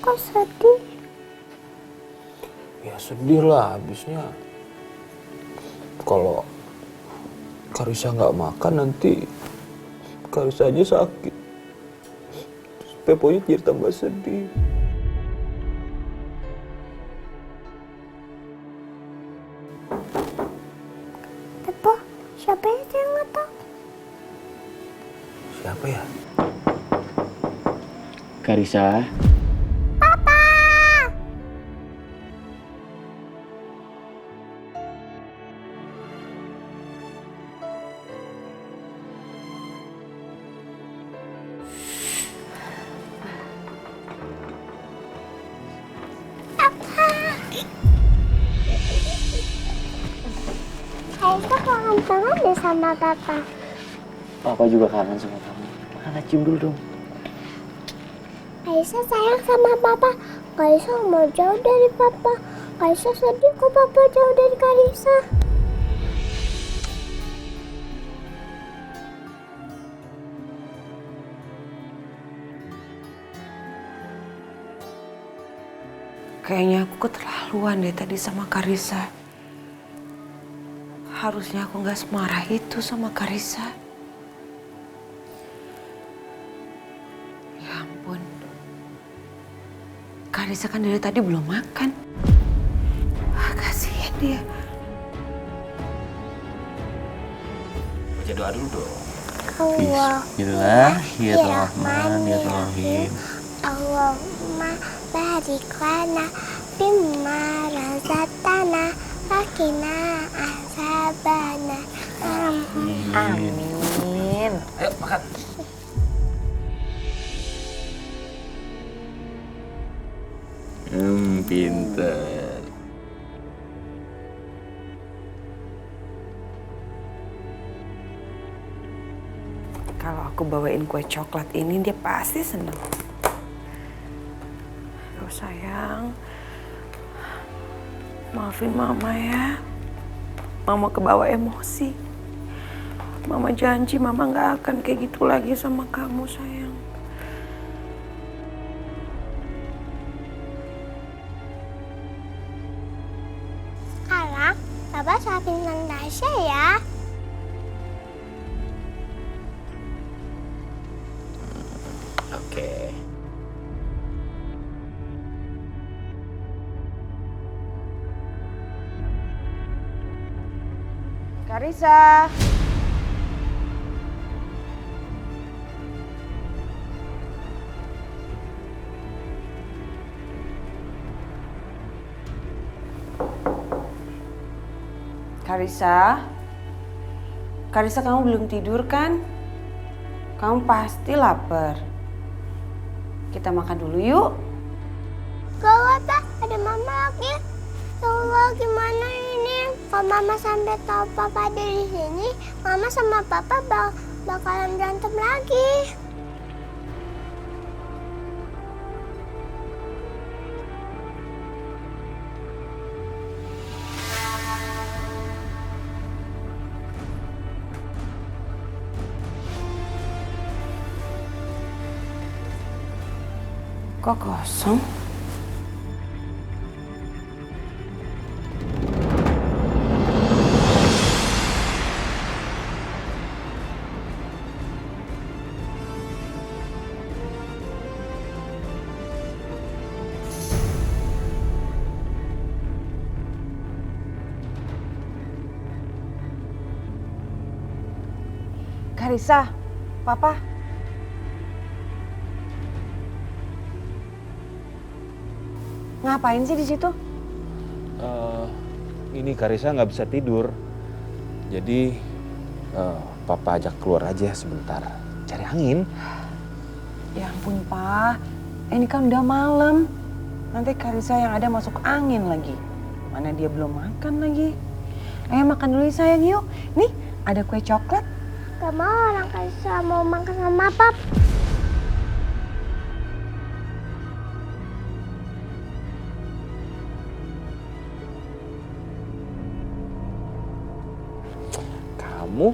kok sedih? Ya sedih lah habisnya. Kalau Karissa nggak makan nanti Karissa aja sakit. Terus Peponya jadi tambah sedih. Pepo, siapa ya saya nggak tahu. Siapa ya? Karissa. Karissa kangen banget deh sama papa. Papa juga kangen sama kamu. Makanya cium dulu dong. Karissa sayang sama papa. Karissa mau jauh dari papa. Karissa sedih kok papa jauh dari Karissa. Kayaknya aku keterlaluan deh tadi sama Karissa. Harusnya aku gak semarah itu sama Karissa. Ya ampun. Karissa kan dari tadi belum makan. Kasihan dia. Baca doa dulu dong. Bismillahirrahmanirrahim. Allahumma barik lana bimma razaqtana wa qina azabannar. Amin. Ayo makan. Pinter. Kalau aku bawain kue coklat ini dia pasti seneng. Aduh sayang, maafin mama ya. Mama kebawa emosi. Mama janji mama gak akan kayak gitu lagi sama kamu sayang. Sekarang papa suapin Tasya ya. Oke. Karissa. Karissa. Karissa, kamu belum tidur kan? Kamu pasti lapar. Kita makan dulu yuk. Gawat, ada mama lagi. Ya Allah, gimana ini? Kalau mama sampai tahu papa ada di sini, mama sama papa bakalan berantem lagi. Kok kosong? Karissa, Papa. Ngapain sih di situ? Ini Karissa nggak bisa tidur. Jadi Papa ajak keluar aja sebentar. Cari angin. Ya ampun, Pak. Ini kan udah malam. Nanti Karissa yang ada masuk angin lagi. Mana dia belum makan lagi. Ayo makan dulu sayang yuk. Nih, ada kue coklat. Gak mau orang Karissa mau makan sama pap. Kamu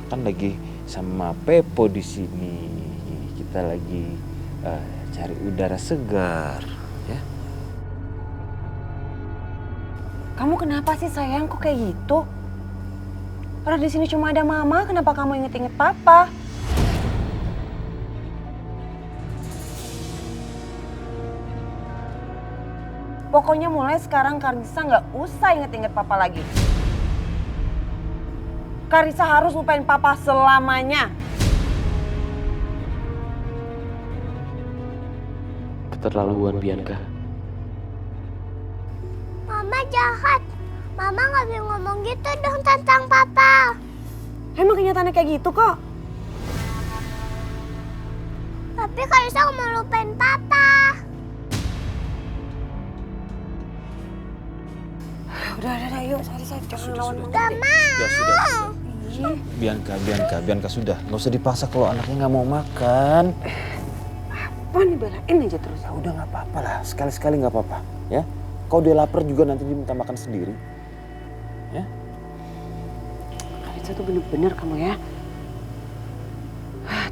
kan lagi sama Pepo di sini. Kita lagi cari udara segar, ya. Kamu kenapa sih sayang kok kayak gitu? Orang di sini cuma ada mama, kenapa kamu inget-inget papa? Pokoknya mulai sekarang Karissa nggak usah inget-inget papa lagi. Karissa harus lupain papa selamanya. Keterlaluan Bianca. Mama jahat. Mama nggak boleh ngomong gitu dong tentang papa. Emang kenyataannya kayak gitu kok. Tapi Karissa mau lupain papa. Udah, yuk, sorry, jangan lawan mama. Gak mau. Sudah. Bianca sudah. Nggak usah dipaksa kalau anaknya nggak mau makan. Apa nih belain aja terus. Ya udah nggak apa-apa lah, sekali-sekali nggak apa-apa, ya. Kalau dia lapar juga nanti diminta makan sendiri, ya. Karissa tuh bener-bener kamu ya.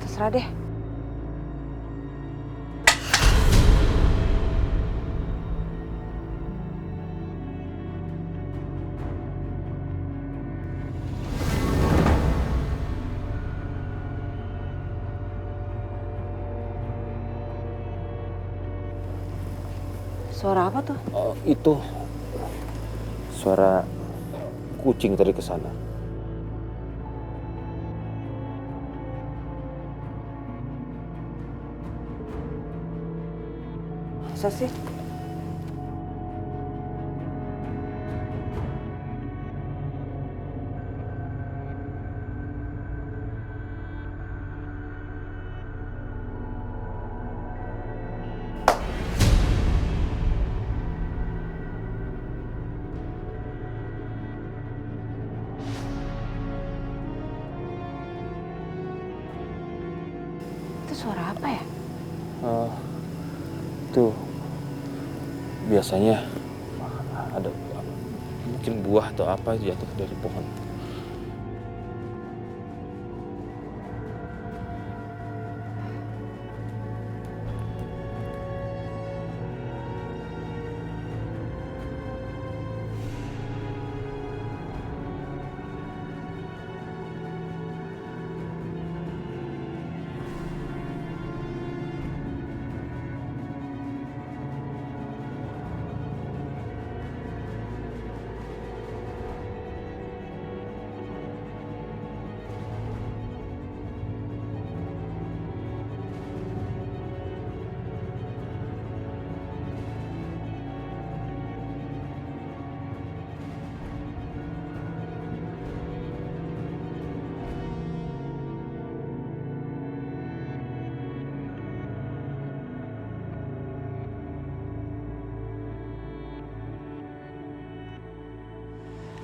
Terserah deh. Suara apa tuh? Itu suara kucing tadi ke sana. Masa sih? Itu suara apa ya? Tuh biasanya ada mungkin buah atau apa itu jatuh dari pohon.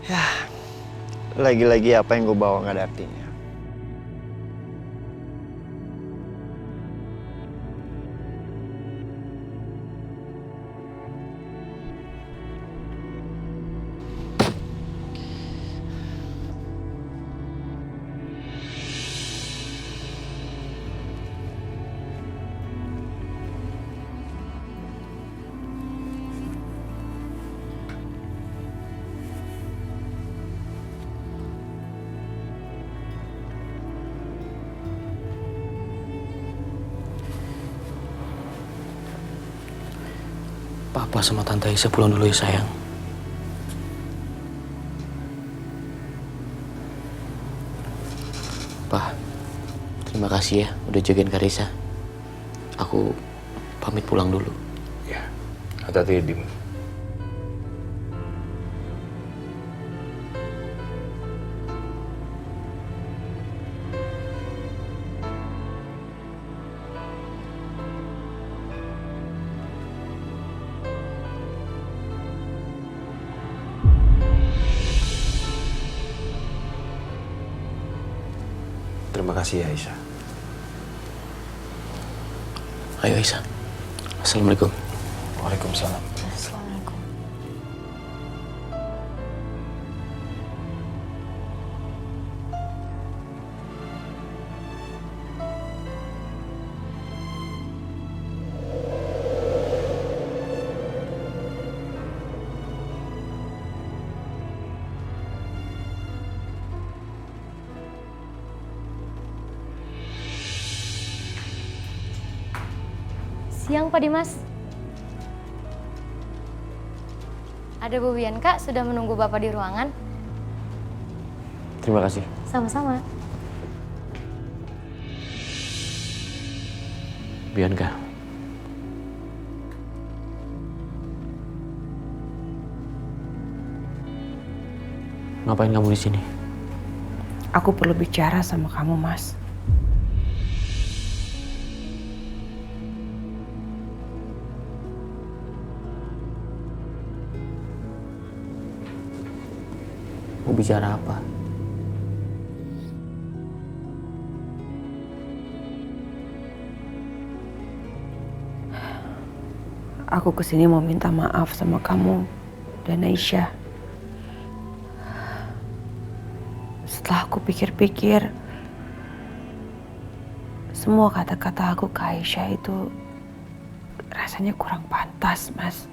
Ya, lagi-lagi apa yang gue bawa nggak ada artinya. Papa sama Tante Aisyah pulang dulu ya sayang. Pa, terima kasih ya udah jagain Karissa. Aku pamit pulang dulu. Ya, hati-hati Dim. Terima kasih ya Aisyah. Ayo Aisyah. Assalamualaikum. Waalaikumsalam. Assalamualaikum. Siang Pak Dimas. Ada Bu Bianca sudah menunggu Bapak di ruangan. Terima kasih. Sama-sama. Bianca. Ngapain kamu di sini? Aku perlu bicara sama kamu, Mas. Mau bicara apa? Aku kesini mau minta maaf sama kamu dan Aisyah. Setelah aku pikir-pikir, semua kata-kata aku ke Aisyah itu rasanya kurang pantas, Mas.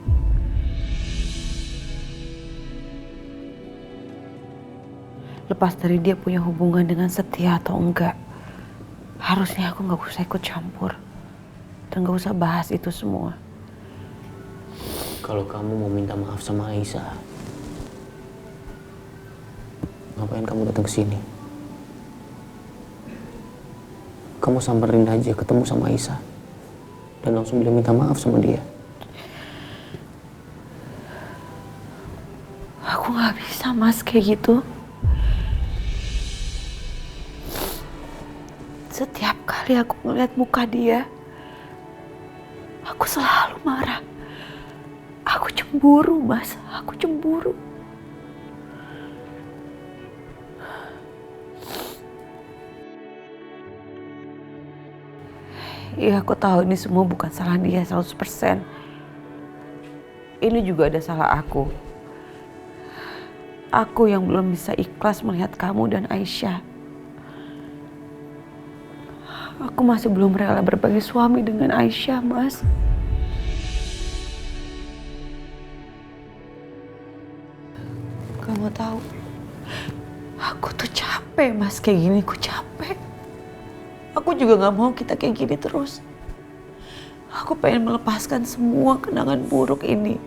Lepas dari dia punya hubungan dengan Setia atau enggak, harusnya aku nggak usah ikut campur dan nggak usah bahas itu semua. Kalau kamu mau minta maaf sama Aisyah, ngapain kamu datang ke sini? Kamu samperin aja ketemu sama Aisyah dan langsung bilang minta maaf sama dia. Aku nggak bisa, Mas, kayak gitu. Setiap kali aku ngeliat muka dia, aku selalu marah. Aku cemburu, Mas. Aku cemburu. Iya, aku tahu ini semua bukan salah dia 100%. Ini juga ada salah aku. Aku yang belum bisa ikhlas melihat kamu dan Aisyah. Aku masih belum rela berbagi suami dengan Aisyah, Mas. Kamu tahu, aku tuh capek, Mas, kayak gini. Aku capek. Aku juga gak mau kita kayak gini terus. Aku pengen melepaskan semua kenangan buruk ini.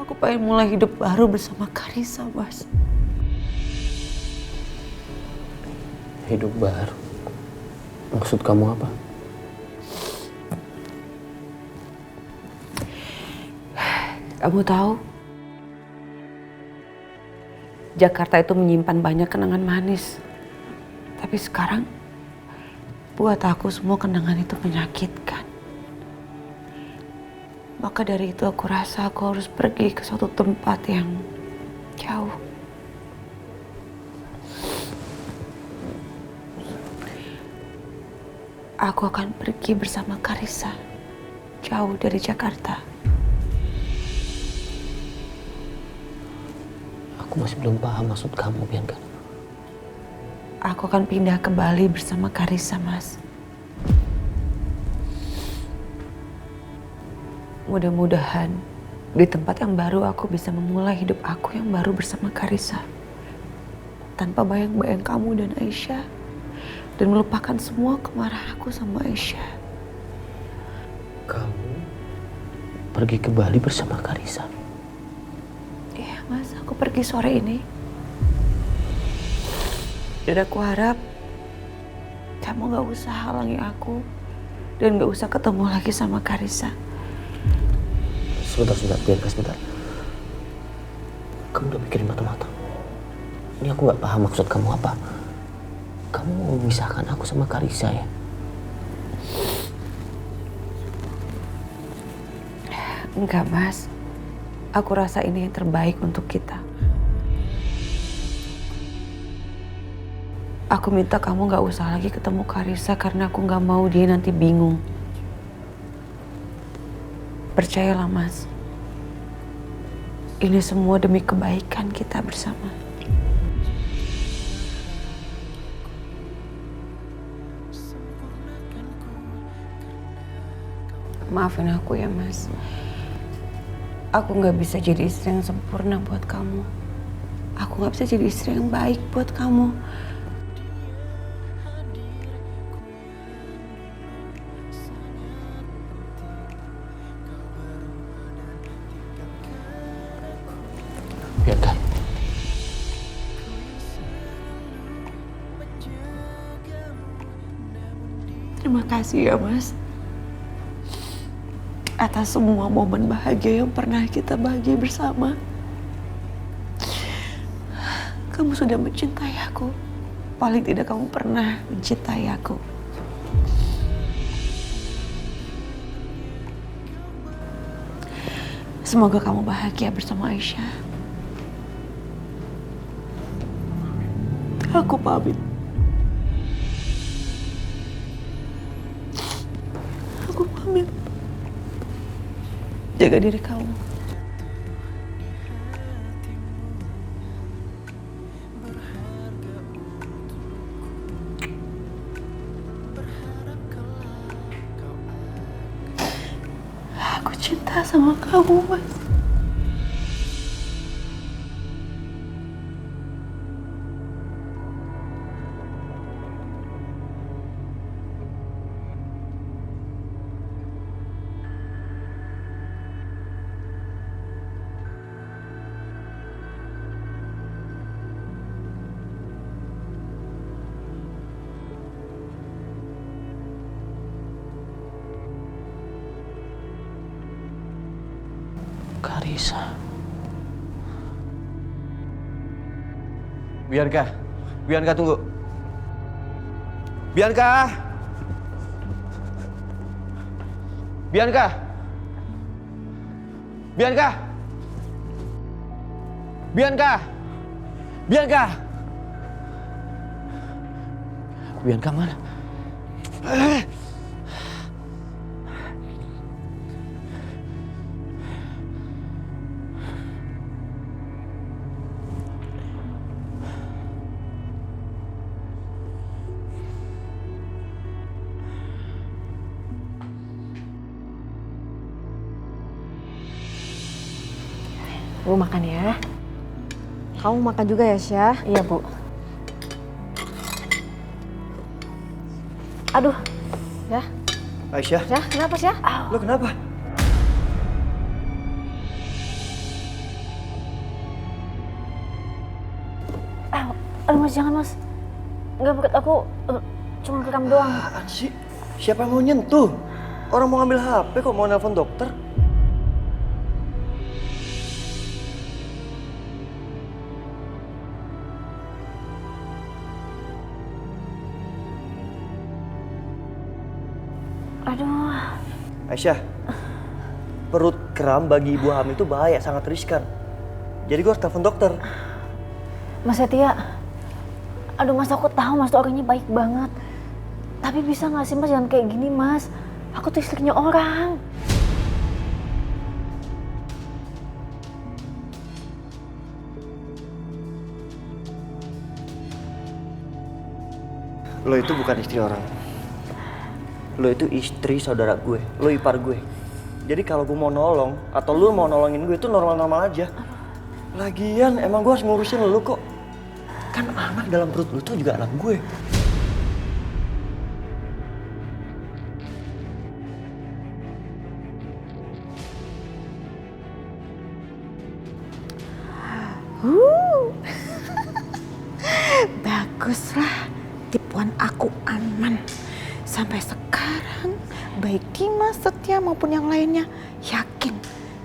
Aku pengen mulai hidup baru bersama Karissa, Mas. Hidup baru? Maksud kamu apa? Kamu tahu, Jakarta itu menyimpan banyak kenangan manis. Tapi sekarang, buat aku semua kenangan itu menyakitkan. Maka dari itu aku rasa aku harus pergi ke suatu tempat yang jauh. Aku akan pergi bersama Karissa, jauh dari Jakarta. Aku masih belum paham maksud kamu, Bianca. Aku akan pindah ke Bali bersama Karissa, Mas. Mudah-mudahan di tempat yang baru aku bisa memulai hidup aku yang baru bersama Karissa. Tanpa bayang-bayang kamu dan Aisyah. Dan melupakan semua kemarahan aku sama Aisyah. Kamu pergi ke Bali bersama Karissa? Iya, Mas, aku pergi sore ini. Dan aku harap kamu gak usah halangi aku dan gak usah ketemu lagi sama Karissa. Sebentar, Bianca, sebentar. Kamu udah pikirin matang-matang? Ini aku gak paham maksud kamu apa. Kamu mau memisahkan aku sama Karissa ya? Enggak, Mas. Aku rasa ini yang terbaik untuk kita. Aku minta kamu gak usah lagi ketemu Karissa karena aku gak mau dia nanti bingung. Percayalah, Mas. Ini semua demi kebaikan kita bersama. Maafin aku ya, Mas. Aku gak bisa jadi istri yang sempurna buat kamu. Aku gak bisa jadi istri yang baik buat kamu. Terima kasih ya Mas. Atas semua momen bahagia yang pernah kita bahagia bersama. Kamu sudah mencintai aku. Paling tidak kamu pernah mencintai aku. Semoga kamu bahagia bersama Aisyah. Aku pamit. Aku pamit. Jaga diri kamu. Aku cinta sama kamu, Mas. Karisa. Bianca, Bianca tunggu. Bianca! Bianca! Bianca! Bianca! Bianca! Bianca mana? Bu makan ya. Kamu makan juga ya, Syah? Iya, Bu. Aduh, ya. Aisyah, Syah, kenapa, Syah? lo kenapa? Aduh, Mas, jangan, Mas. Enggak, bukan aku cuma kram doang. Apaan sih? Siapa yang mau nyentuh? Orang mau ngambil HP kok mau nelpon dokter? Aduh. Aisyah, perut kram bagi ibu hamil itu bahaya, sangat riskan. Jadi gue harus telepon dokter. Mas Setia, aduh Mas, aku tahu Mas tuh orangnya baik banget. Tapi bisa nggak sih Mas jangan kayak gini, Mas? Aku tuh istrinya orang. Lo itu bukan istri orang. Lo itu istri saudara gue, lo ipar gue. Jadi kalau gue mau nolong, atau lo mau nolongin gue itu normal-normal aja. Lagian emang gue harus ngurusin lo kok. Kan anak dalam perut lo tuh juga anak gue. Baguslah, tipuan aku aman. Sampai sekarang, baik Dimas, Setia maupun yang lainnya yakin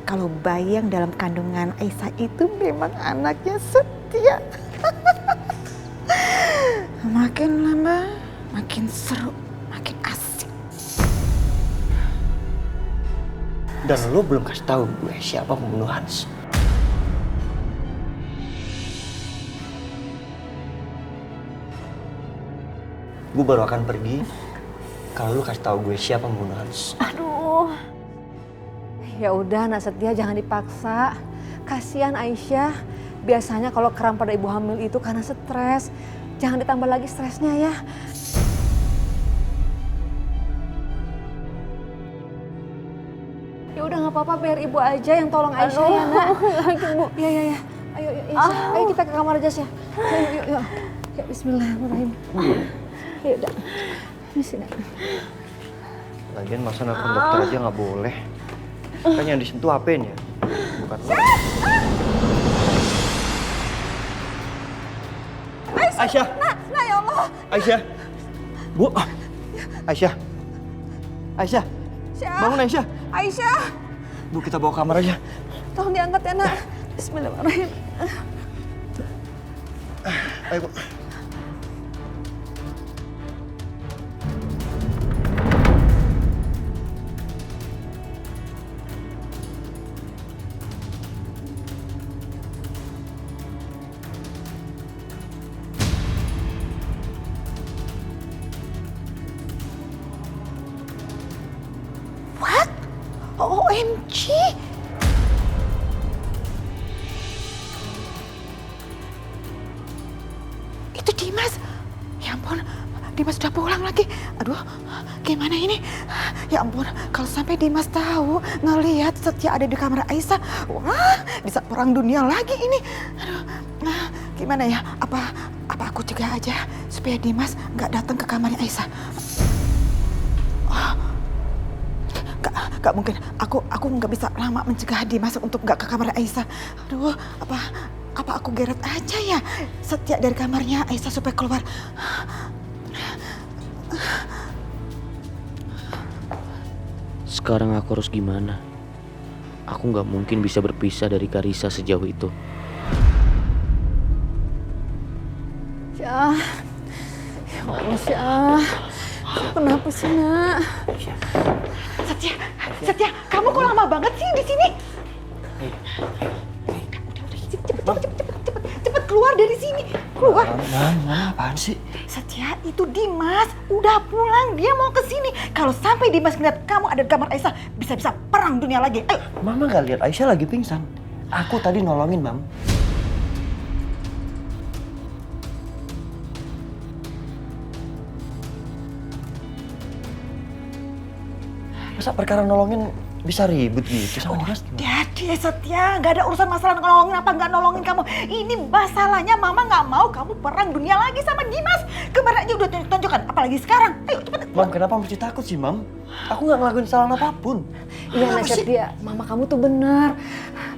kalau bayi yang dalam kandungan Aisyah itu memang anaknya Setia. Makin lama, makin seru, makin asik. Dan lo belum kasih tahu gue siapa pembunuh Hans. Gue baru akan pergi kalau lu kasih tahu gue siapa pembunuh Hans. Aduh. Ya udah, Nak Setia jangan dipaksa. Kasihan Aisyah. Biasanya kalau kram pada ibu hamil itu karena stres. Jangan ditambah lagi stresnya ya. Ya udah nggak apa-apa, biar ibu aja yang tolong Aisyah ya, Nak. Bu. Ya. Ayo, Aisyah. Ayo kita ke kamar aja, Syah. Yuk. Ya, bismillahirrahmanirrahim. Ya udah. Di sini. Lagian masa nelfon dokter aja nggak boleh. Kan yang disentuh HP-nya, bukan lo. Aisyah! Nah ya Allah! Aisyah! Bu! Aisyah, Aisyah, bangun Aisyah. Aisyah, Bu, kita bawa ke kamar aja. tolong diangkat ya nak. Bismillahirrahmanirrahim. Ayo, Bu. What? OMG. Itu Dimas. Ya ampun, Dimas udah pulang lagi. Aduh, gimana ini? Ya ampun, kalau sampai Dimas tahu ngelihat Setia ada di kamar Aisyah, wah, bisa perang dunia lagi ini. Aduh, nah, gimana ya? Apa aku cegah aja supaya Dimas nggak datang ke kamarnya Aisyah? Gak mungkin, aku nggak bisa lama mencegah Dimas untuk nggak ke kamar Aisyah. Aduh, apa aku geret aja ya Setia dari kamarnya Aisyah supaya keluar. Sekarang aku harus gimana? Aku nggak mungkin bisa berpisah dari Karissa sejauh itu. Syah, ya Allah Syah, kenapa sih nak? Setia, kamu kok lama banget sih di sini? Udah, cepet keluar dari sini, keluar. Mama apaan sih? Setia, itu Dimas udah pulang, dia mau ke sini. Kalau sampai Dimas ngeliat kamu ada di kamar Aisyah, bisa-bisa perang dunia lagi. Ayo. Mama nggak lihat Aisyah lagi pingsan. Aku tadi nolongin, Mam. Masa perkara nolongin bisa ribut gitu sama Dimas? Jadi Setia, nggak ada urusan masalah nolongin apa nggak nolongin kamu. Ini masalahnya Mama nggak mau kamu perang dunia lagi sama Dimas. Kemarin aja udah tunjuk-tunjukkan, apalagi sekarang. Ayo cepet. Mam, kenapa mesti takut sih, Mam? Aku nggak ngelakuin kesalahan apapun. Iya nak Setia, Mama kamu tuh benar.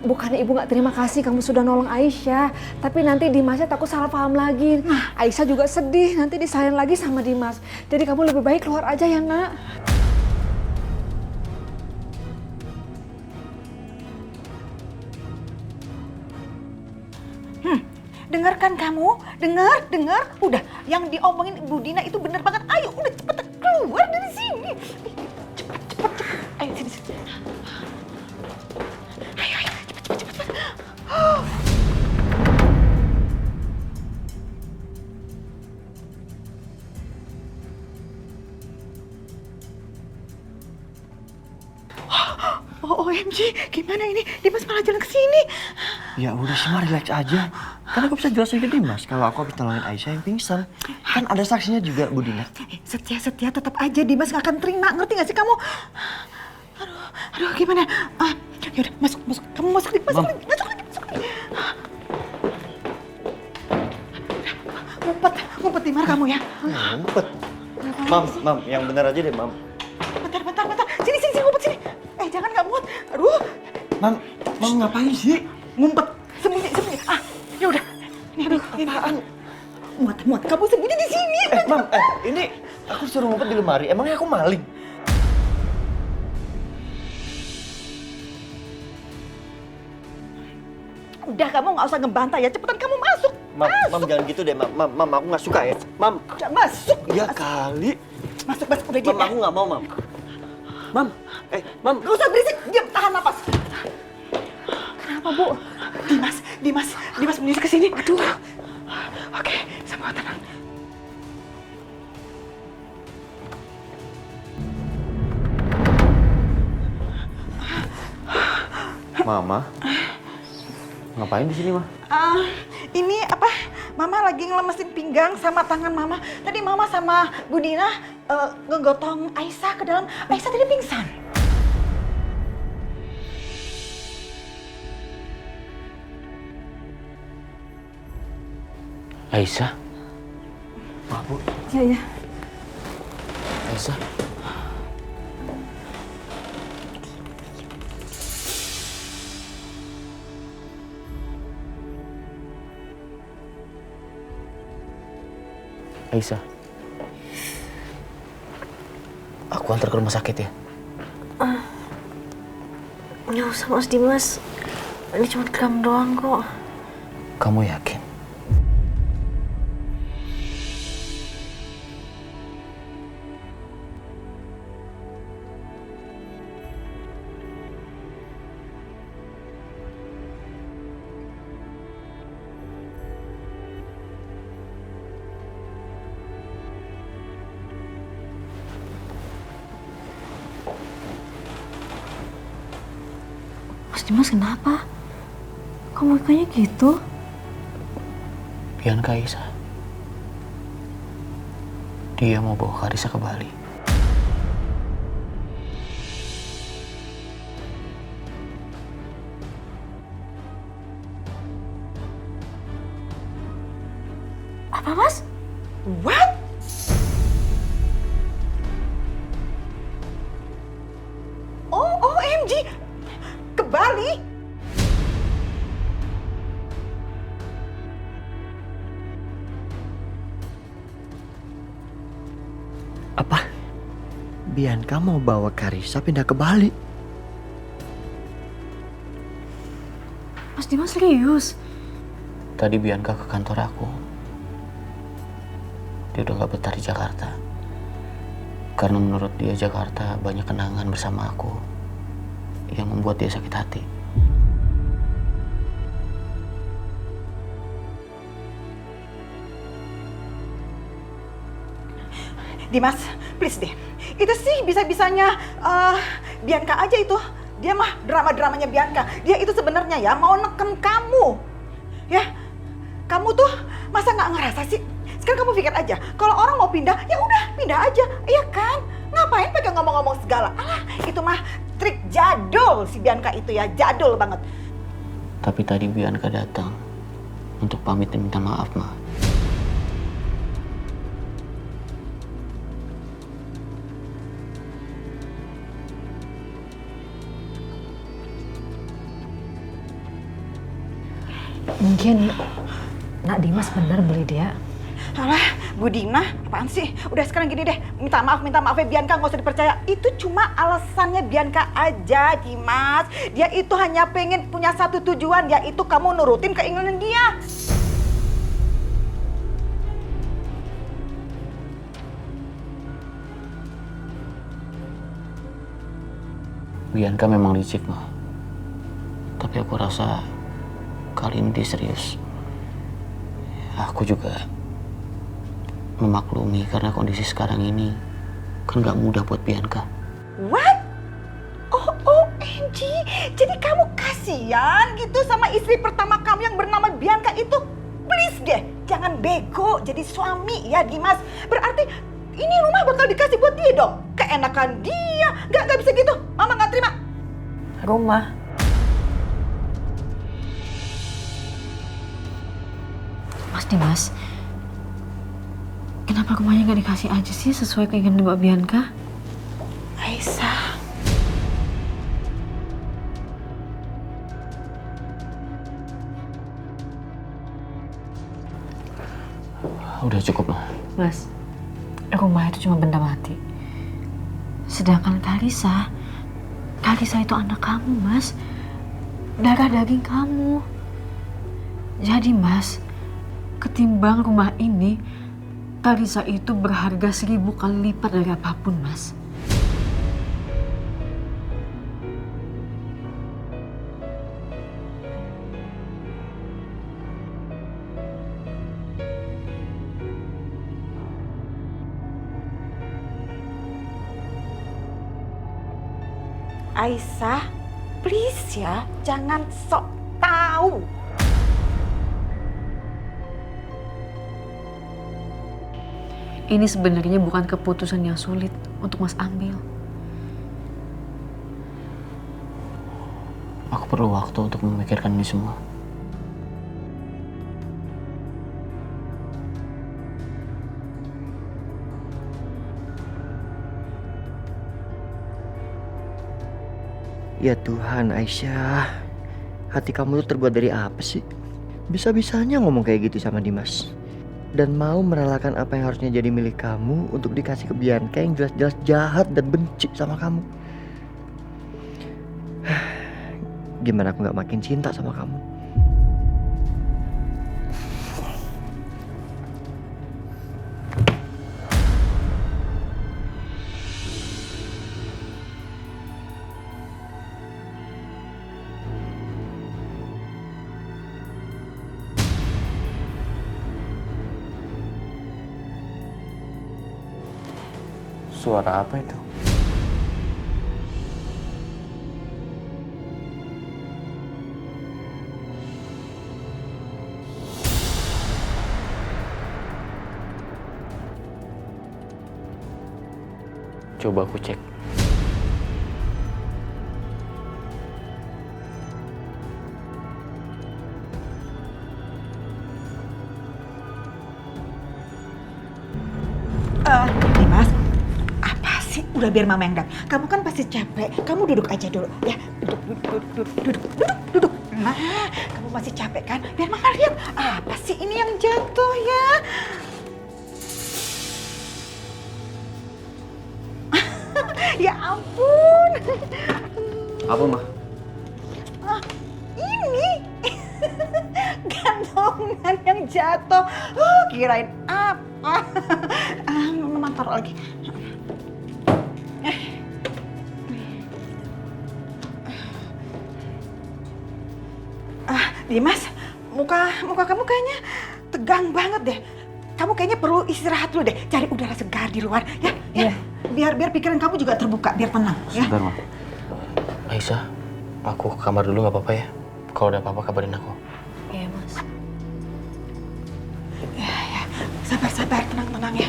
Bukannya Ibu nggak terima kasih kamu sudah nolong Aisyah, tapi nanti Dimasnya takut salah paham lagi. Aisyah juga sedih, nanti disalahin lagi sama Dimas. Jadi kamu lebih baik keluar aja ya nak. Dengarkan kamu, dengar. Udah, yang diomongin Ibu Dina itu bener banget. Ayo, udah cepet keluar dari sini. Cepet. Ayo sini. Ayo, cepet. OMG, gimana ini? Dimas malah jalan ke sini. Ya udah sih, Ma, relax aja. Kan aku bisa jelasin ke Dimas kalau aku habis nolongin Aisyah yang pingsan. Kan ada saksinya juga, Bu Dina. Setia, tetap aja Dimas gak akan terima. Ngerti gak sih kamu? Aduh, gimana? Yaudah, masuk. Kamu masuk lagi. Ngumpet di mana kamu ya? Ngumpet. Mam, yang benar aja deh, Mam. Bentar. Sini, ngumpet sini. Jangan gak muat. Aduh. Mam ngapain sih? Ngumpet. Sembunyi. Yaudah. Ini. Apaan? Muat. Kamu sembunyi di sini. Mam, ini aku suruh ngumpet di lemari. Emangnya aku maling? Udah, kamu gak usah ngebantah ya. Cepetan kamu masuk. Mam, jangan gitu deh, Mam. Aku gak suka ya. Mam. Udah masuk. Ya kali. Masuk. Udah diam. Mam, aku gak mau, Mam. Mam. Gak usah berisik. Diam, tahan napas. Kenapa, Bu? Dimas menuju ke sini. Aduh. Oke, semua tenang. Mama, ngapain di sini, Ma? Ini apa? Mama lagi ngelemesin pinggang sama tangan Mama. Tadi Mama sama Bu Dina ngegotong Aisyah ke dalam. Aisyah tadi pingsan. Aisyah? Ma, Bu. Iya. Aisyah? Aisyah, aku Aku antar ke rumah sakit ya. Nggak usah Mas Dimas. Ini cuma kram doang kok. Kamu yakin? Mas Dimas kenapa? Kok mukanya gitu? Bianca Isa. Dia mau bawa Karissa ke Bali. Apa Mas? What? Oh, OMG! Ke Bali? Apa? Bianca mau bawa Karissa pindah ke Bali? Mas Dimas serius? Tadi Bianca ke kantor aku. Dia udah gak betah di Jakarta. Karena menurut dia Jakarta banyak kenangan bersama aku yang membuat dia sakit hati. Dimas, please deh. Itu sih bisa-bisanya Bianca aja itu. Dia mah drama-dramanya Bianca. Dia itu sebenarnya ya mau neken kamu. Ya, kamu tuh masa nggak ngerasa sih? Sekarang kamu pikir aja, kalau orang mau pindah, ya udah pindah aja, iya kan? Ngapain pakai ngomong-ngomong segala? Alah, itu mah trik jadul si Bianca itu ya, jadul banget. Tapi tadi Bianca datang untuk pamit dan minta maaf, Ma. Mungkin Nak Dimas benar beli dia. Alah, Bu Dina, apaan sih? Udah sekarang gini deh, minta maaf ya Bianca, nggak usah dipercaya. Itu cuma alasannya Bianca aja, Dimas. Dia itu hanya pengen punya satu tujuan, yaitu kamu nurutin keinginan dia. Bianca memang licik, Ma. Tapi aku rasa kali ini dia serius. Aku juga memaklumi karena kondisi sekarang ini kan gak mudah buat Bianca. What? Oh, OMG. Jadi kamu kasihan gitu sama istri pertama kamu yang bernama Bianca itu? Please deh, jangan bego jadi suami ya Dimas. Berarti ini rumah bakal dikasih buat dia dong. Keenakan dia. Gak bisa gitu. Mama gak terima. Rumah. Mas Dimas, kenapa rumahnya nggak dikasih aja sih sesuai keinginan Mbak Bianca? Aisyah. Udah cukup, Ma. Mas, rumah itu cuma benda mati. Sedangkan Karissa itu anak kamu, Mas. Darah daging kamu. Jadi, Mas, ketimbang rumah ini, Karissa itu berharga 1000 kali lipat dari apapun, Mas. Aisyah, please ya, jangan sok tahu. Ini sebenarnya bukan keputusan yang sulit untuk Mas ambil. Aku perlu waktu untuk memikirkan ini semua. Ya Tuhan, Aisyah. Hati kamu tuh terbuat dari apa sih? Bisa-bisanya ngomong kayak gitu sama Dimas. dan mau merelakan apa yang harusnya jadi milik kamu untuk dikasih ke Bianca yang jelas-jelas jahat dan benci sama kamu. Gimana aku gak makin cinta sama kamu? Suara apa itu? Coba aku cek. Dimas, apa sih? Udah biar mama yang dap. Kamu kan pasti capek. Kamu duduk aja dulu, ya. Duduk. Nah, kamu masih capek kan? Biar mama lihat. Apa sih ini yang jatuh ya? Ya ampun. Apa, Ma? Ini gantungan yang jatuh. Kirain apa? Mama taruh lagi. Dimas, muka kamu kayaknya tegang banget deh. Kamu kayaknya perlu istirahat dulu deh. Cari udara segar di luar, ya. Ya. Biar pikiran kamu juga terbuka, biar tenang, ya. Sebentar, Ma. Aisyah, aku ke kamar dulu nggak apa-apa ya? Kalau ada apa-apa kabarin aku. Iya, Mas. Ya. Sabar, tenang ya.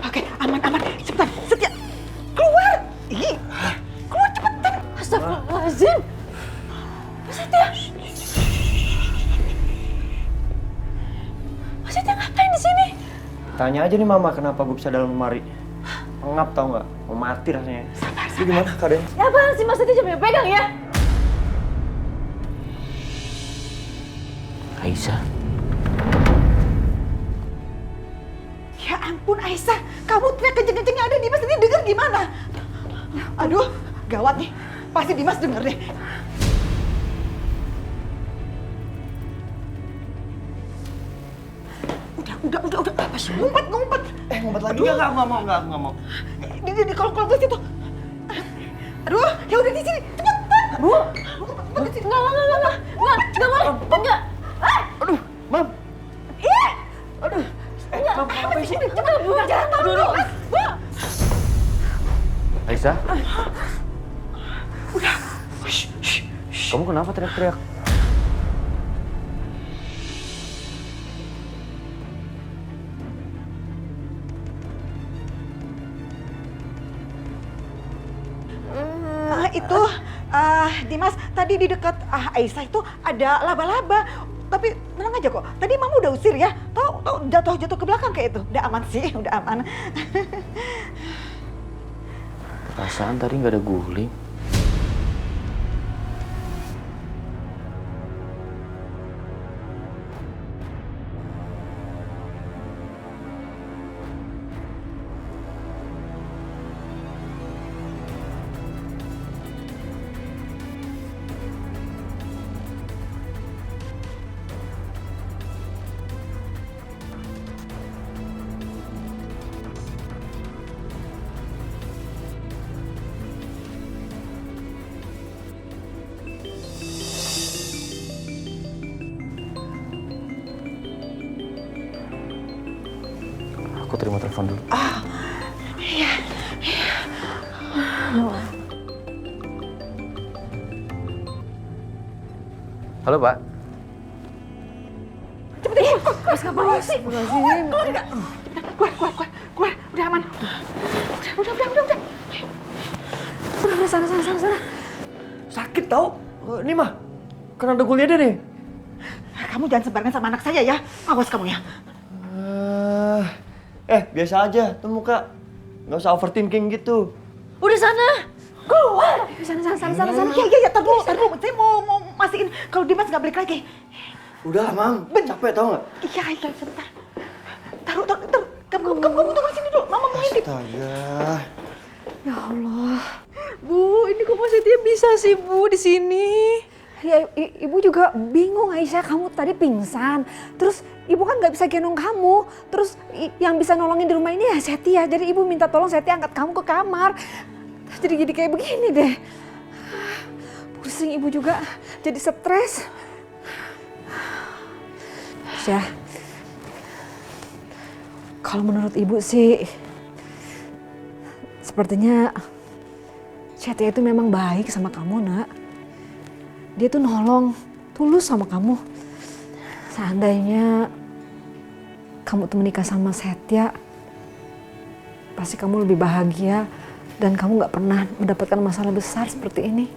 Oke, aman. Cepetan, Setia. Keluar. Keluar cepetan. Astagfirullahaladzim. Mas Setia. Mas Setia ngapain di sini? Tanya aja nih Mama kenapa gue bisa dalam lemari. Pengap tau nggak? Mau mati rasanya. Lu gimana keadaannya? Ya apaan sih Mas Setia coba pegang ya? Aisyah, Ya ampun Aisyah, kamu teriak kenceng-kencengnya ada Dimas ini denger gimana? Aduh, gawat nih. Pasti Dimas denger deh. Udah. Apa sih? Ngumpet. Ngumpet lagi? Enggak mau. Di kolong ke situ. Aduh, ya udah di sini. Cepetan. Bu. Enggak. Aduh, Mam. Aduh. Mam, apa sih? Cepetan, Bu. Jangan tahu dulu. Bu. Aisyah, Udah. kamu kenapa teriak-teriak? Itu Dimas, tadi di dekat Aisyah itu ada laba-laba. Tapi tenang aja kok. Tadi Mama udah usir ya. Tahu jatuh ke belakang kayak itu. Udah aman sih, udah aman. perasaan tadi nggak ada guling. Aku terima telepon dulu. Iya. Halo, Pak. Cepet, Mas ngapain sih? Keluar nggak? Keluar. Udah aman. Udah. Udah, sana. Sakit tau? Ini mah, kan ada kuliahnya nih. Kamu jangan sebarangan sama anak saya ya. Awas kamu ya. Biasa aja tuh muka. Nggak usah overthinking gitu. Udah sana. Keluar. Sana. Iya, tar dulu. Saya mau mastiin kalau Dimas nggak balik lagi. Udah lah, Mam. Capek tau nggak? Iya, sebentar. Taruh. Kamu tunggu sini dulu. Mama mau intip. Astaga. Ya Allah. Bu, ini kok Mas Setia bisa sih Bu di sini? Ya, ibu juga bingung Aisyah, kamu tadi pingsan. Terus ibu kan nggak bisa gendong kamu. Terus yang bisa nolongin di rumah ini ya Setia. Jadi ibu minta tolong Setia angkat kamu ke kamar. Jadi kayak begini deh. Pusing ibu juga, jadi stres. Aisyah, kalau menurut ibu sih, sepertinya Setia itu memang baik sama kamu, Nak. Dia tuh nolong, tulus sama kamu. Seandainya kamu tuh menikah sama Setia, pasti kamu lebih bahagia dan kamu gak pernah mendapatkan masalah besar seperti ini.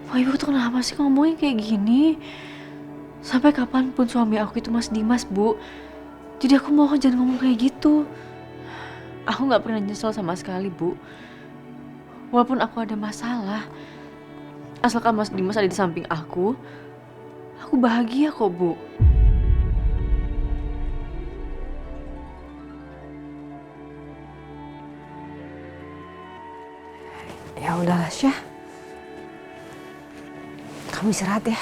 Wah, Ibu tuh kenapa sih ngomongin kayak gini? Sampai kapanpun suami aku itu Mas Dimas, Bu. Jadi aku mohon jangan ngomong kayak gitu. Aku gak pernah nyesel sama sekali, Bu. Walaupun aku ada masalah, asalkan Mas Dimas ada di samping aku bahagia kok, Bu. Ya udahlah, Syah. Kamu istirahat ya.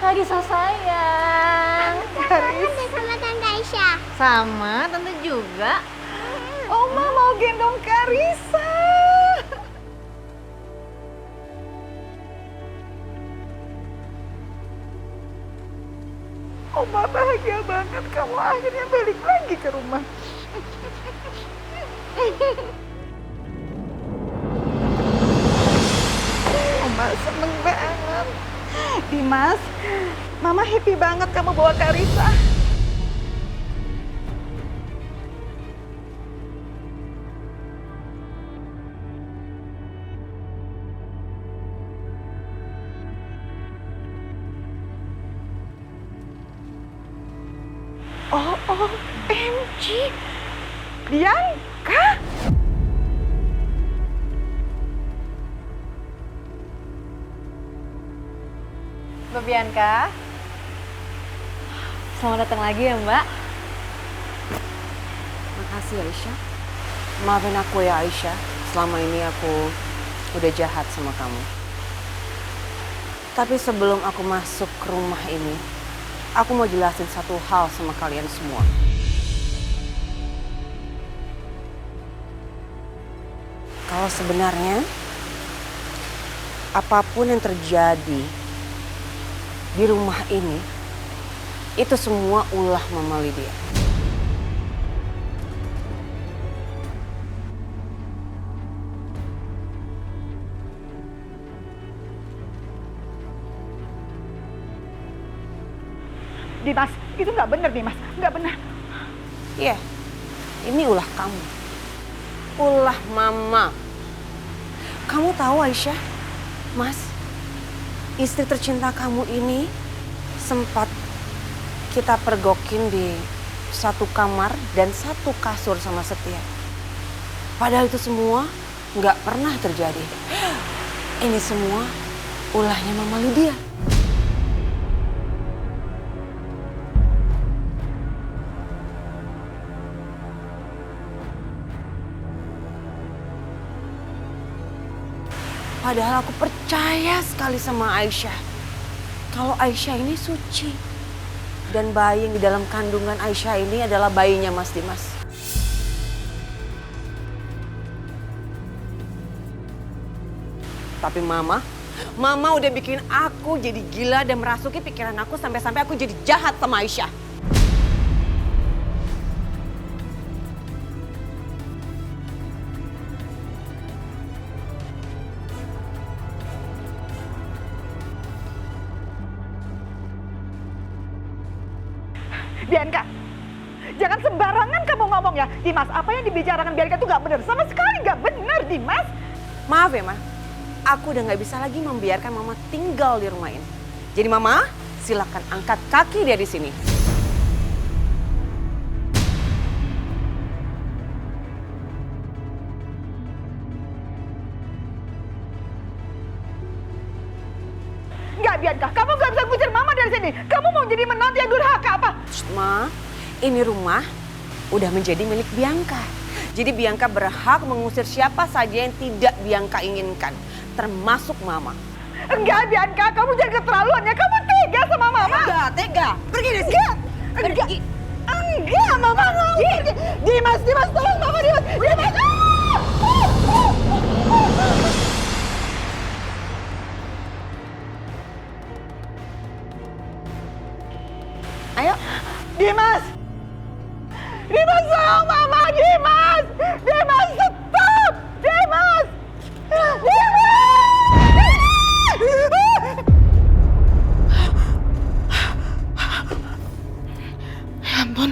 Karisa sayang. Kangen deh sama Tante Aisyah. Sama, Tante juga. Oma mau gendong Karisa. Oma bahagia banget kamu akhirnya balik lagi ke rumah. Oma seneng banget. Dimas, Mama happy banget kamu bawa Karisa. OMG, Bianca? Mbak Bianca. Selamat datang lagi ya, Mbak. Makasih Aisyah. Maafin aku ya Aisyah, selama ini aku udah jahat sama kamu. Tapi sebelum aku masuk ke rumah ini, aku mau jelasin satu hal sama kalian semua. Kalau sebenarnya apapun yang terjadi di rumah ini, itu semua ulah Mama Lydia. Dimas, itu nggak benar Dimas, nggak benar. Iya, ini ulah kamu. Ulah Mama. Kamu tahu Aisyah, Mas, istri tercinta kamu ini sempat kita pergokin di satu kamar dan satu kasur sama Setia. Padahal itu semua nggak pernah terjadi. Ini semua ulahnya Mama Lydia. Padahal aku percaya sekali sama Aisyah. Kalau Aisyah ini suci. Dan bayi yang di dalam kandungan Aisyah ini adalah bayinya Mas Dimas. Tapi Mama udah bikin aku jadi gila dan merasuki pikiran aku sampai-sampai aku jadi jahat sama Aisyah. Bianca, jangan sembarangan kamu ngomong ya. Dimas, apa yang dibicarakan Bianca itu gak benar. Sama sekali gak benar, Dimas. Maaf ya, Ma. Aku udah gak bisa lagi membiarkan Mama tinggal di rumah ini. Jadi Mama, silakan angkat kaki dari sini. Enggak, Bianca, kamu gak bisa ngusir Mama dari sini. Kamu mau jadi menantu yang durhaka apa? Ma, ini rumah udah menjadi milik Bianca. Jadi Bianca berhak mengusir siapa saja yang tidak Bianca inginkan, termasuk Mama. Enggak, Bianca, kamu jangan keterlaluan ya. Kamu tega sama Mama. Tega. Pergi dari sini. Enggak. Enggak, Mama mau pergi. Dimas, tolong Mama, Dimas. Ayo. Dimas, tolong Mama, Dimas, stop, Dimas. Ya ampun,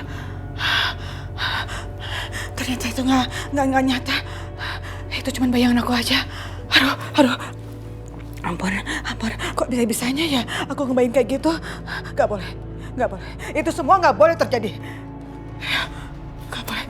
ternyata itu nggak nyata. Itu cuma bayangan aku aja. Aduh, ampun, kok bisa-bisanya ya aku ngebayang kayak gitu? Gak boleh. Itu semua nggak boleh terjadi. Gak boleh.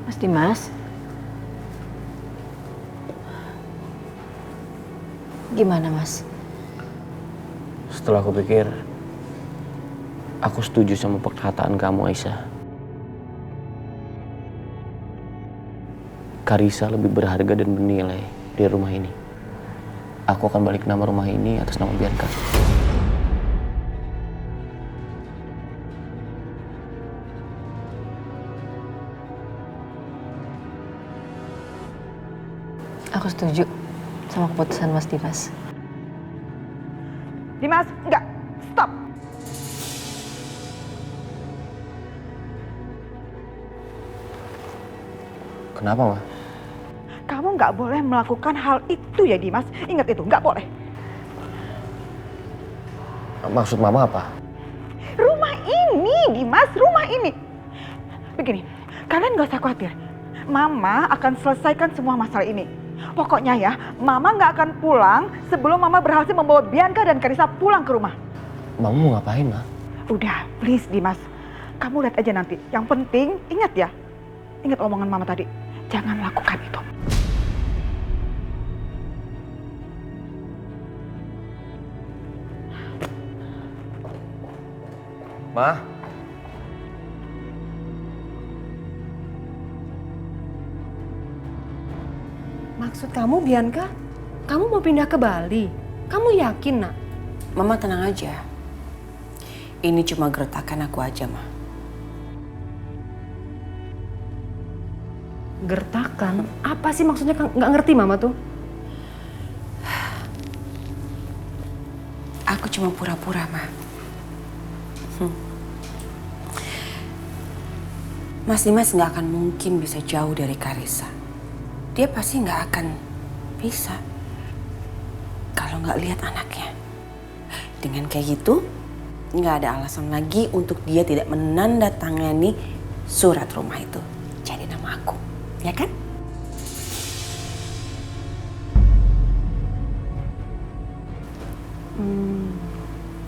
Mas Dimas? Gimana, Mas? Setelah aku pikir, aku setuju sama perkataan kamu, Aisyah. Karissa lebih berharga dan bernilai di rumah ini. Aku akan balik nama rumah ini atas nama Bianca. Aku setuju sama keputusan Mas Dimas. Dimas, enggak, stop. Kenapa, Ma? Kamu nggak boleh melakukan hal itu ya, Dimas. Ingat itu, nggak boleh. Maksud Mama apa? Rumah ini, Dimas, rumah ini. Begini, kalian nggak usah khawatir. Mama akan selesaikan semua masalah ini. Pokoknya ya, Mama nggak akan pulang sebelum Mama berhasil membawa Bianca dan Karissa pulang ke rumah. Mama mau ngapain, Ma? Udah, please Dimas. Kamu lihat aja nanti. Yang penting, ingat ya. Ingat omongan Mama tadi. Jangan lakukan itu. Ma? Maksud kamu, Bianca? Kamu mau pindah ke Bali? Kamu yakin, Nak? Mama tenang aja. Ini cuma gertakan aku aja, Ma. Gertakan? Apa sih maksudnya? Nggak ngerti Mama tuh. Aku cuma pura-pura, Ma. Mas Dimas nggak akan mungkin bisa jauh dari Karissa. Dia pasti nggak akan bisa kalau nggak lihat anaknya. Dengan kayak gitu, nggak ada alasan lagi untuk dia tidak menandatangani surat rumah itu jadi nama aku, ya kan?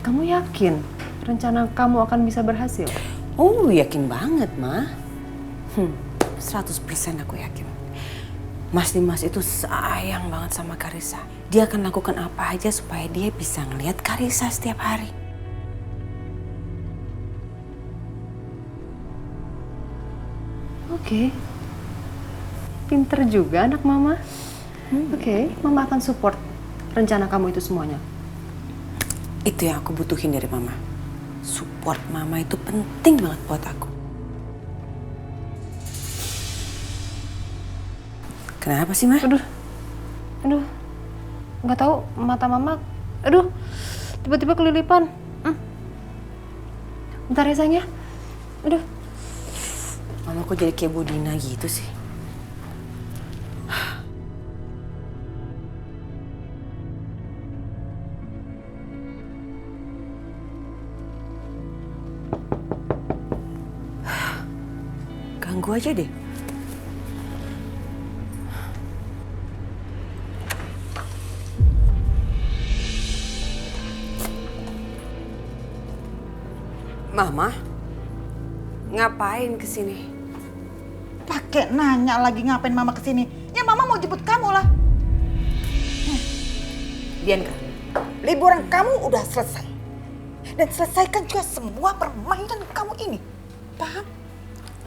Kamu yakin rencana kamu akan bisa berhasil? Oh, yakin banget, Ma. 100% aku yakin. Mas Dimas itu sayang banget sama Karissa. Dia akan lakukan apa aja supaya dia bisa ngelihat Karissa setiap hari. Oke. Pinter juga anak mama. Oke, mama akan support rencana kamu itu semuanya. Itu yang aku butuhin dari mama. Support mama itu penting banget buat aku. Kenapa sih, Ma? Aduh, nggak tahu mata mama. Aduh, tiba-tiba kelilipan. Bentar ya sayang ya. Aduh. Mama kok jadi kayak Budina gitu sih? Ganggu aja deh. Mama, ngapain kesini? Pakai nanya lagi ngapain mama kesini? Ya mama mau jemput kamu lah. Bianca, liburan kamu udah selesai. Dan selesaikan juga semua permainan kamu ini. Paham?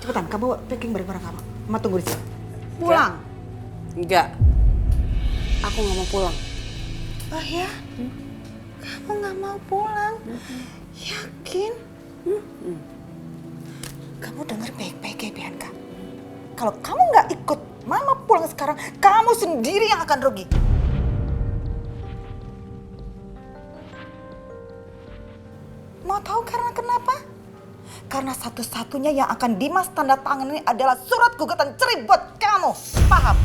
Cepetan, kamu packing barang-barang kamu. Mama tunggu di sini. Pulang. Enggak. Aku nggak mau pulang. Oh ya? Kamu nggak mau pulang? Yakin? Kamu dengar baik-baik ya Bianca. Kalau kamu nggak ikut mama pulang sekarang, kamu sendiri yang akan rugi. Mau tahu karena kenapa? Karena satu-satunya yang akan Dimas tanda tangan ini adalah surat gugatan cerai buat kamu. Paham?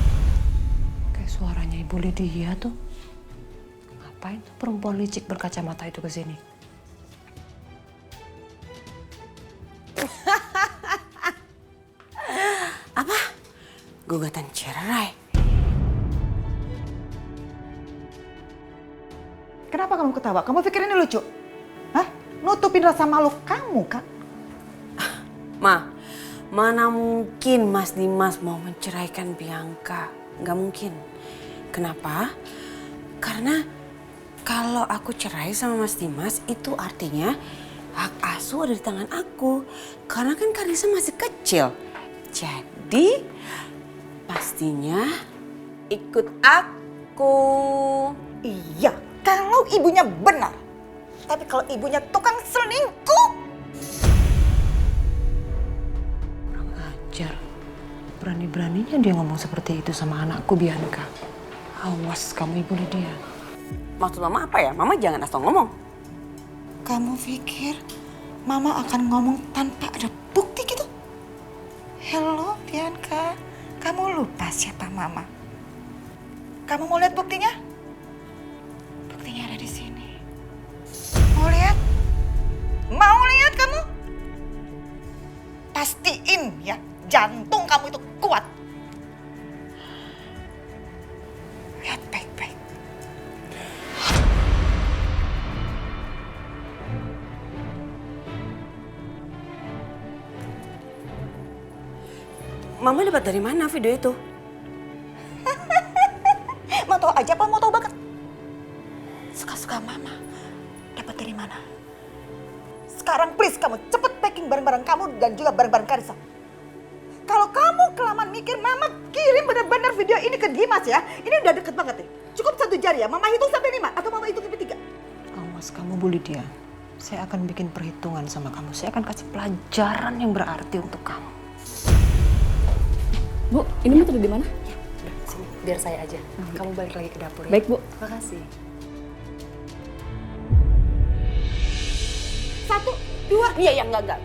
Kayak suaranya Ibu Lydia tuh. Ngapain tuh perempuan licik berkacamata itu ke sini? Apa? Gugatan cerai? Kenapa kamu ketawa? Kamu pikir ini lucu? Hah? Nutupin rasa malu kamu kan? Ma, mana mungkin Mas Dimas mau menceraikan Bianca? Nggak mungkin. Kenapa? Karena kalau aku cerai sama Mas Dimas itu artinya hak asuh ada di tangan aku. Karena kan Karissa masih kecil. Jadi pastinya ikut aku. Iya, kalau ibunya benar. Tapi kalau ibunya tukang selingkuh. Kurang ajar. Berani-beraninya dia ngomong seperti itu sama anakku Bianca. Awas kamu Ibu Lydia. Maksud Mama apa ya? Mama jangan asal ngomong. Kamu pikir Mama akan ngomong tanpa ada bukti gitu? Hello Bianca, kamu lupa siapa Mama? Kamu mau lihat buktinya? Buktinya ada di sini. Mau lihat? Mau lihat kamu? Pastiin ya, jantung kamu itu kuat. Lihat baik-baik. Mama dapat dari mana video itu? Mau tahu aja apa mau tahu banget? Suka-suka Mama. Dapat dari mana? Sekarang please kamu cepet packing barang-barang kamu dan juga barang-barang Karissa. Kalau kamu kelamaan mikir, Mama kirim benar-benar video ini ke Dimas ya. Ini udah deket banget nih. Cukup 1 jari ya. Mama hitung sampai 5 atau Mama hitung sampai 3. Awas kamu Bu Lydia. Saya akan bikin perhitungan sama kamu. Saya akan kasih pelajaran yang berarti untuk kamu. Bu, ini mau taruh di mana? Ya, udah sini. Biar saya aja. Kamu balik lagi ke dapur ya. Baik, Bu. Makasih. 1, 2. Iya, enggak.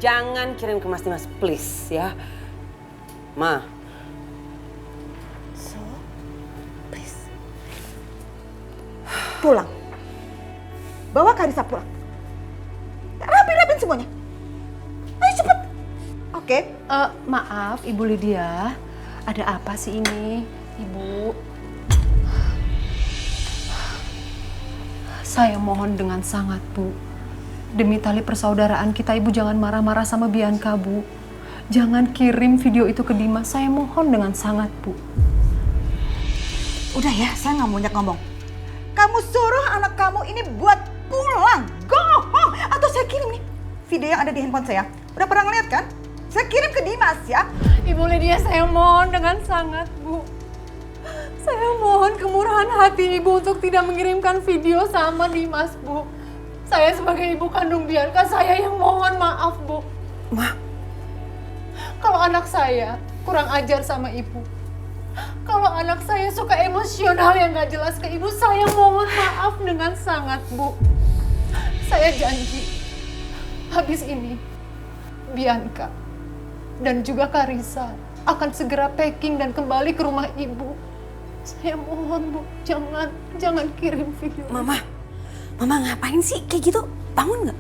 Jangan kirim ke Mas Dimas, please ya. Ma. So, please. Pulang. Bawa Karissa pulang. Rapi-rapin semuanya. Ayo cepet. Oke. Maaf Ibu Lydia. Ada apa sih ini, Ibu? Saya mohon dengan sangat, Bu. Demi tali persaudaraan kita, Ibu jangan marah-marah sama Bianca, Bu. Jangan kirim video itu ke Dimas. Saya mohon dengan sangat, Bu. Udah ya, saya nggak mau banyak ngomong. Kamu suruh anak kamu ini buat pulang. Go home. Atau saya kirim nih video yang ada di handphone saya. Udah pernah ngeliat kan? Saya kirim ke Dimas ya. Ibu Lydia, saya mohon dengan sangat, Bu. Saya mohon kemurahan hati Ibu untuk tidak mengirimkan video sama Dimas, Bu. Saya sebagai ibu kandung Bianca, saya yang mohon maaf, Bu. Ma. Kalau anak saya kurang ajar sama Ibu, kalau anak saya suka emosional yang gak jelas ke Ibu, saya mohon maaf dengan sangat, Bu. Saya janji, habis ini Bianca dan juga Karissa akan segera packing dan kembali ke rumah Ibu. Saya mohon, Bu, jangan kirim video. Mama ngapain sih kayak gitu? Bangun nggak?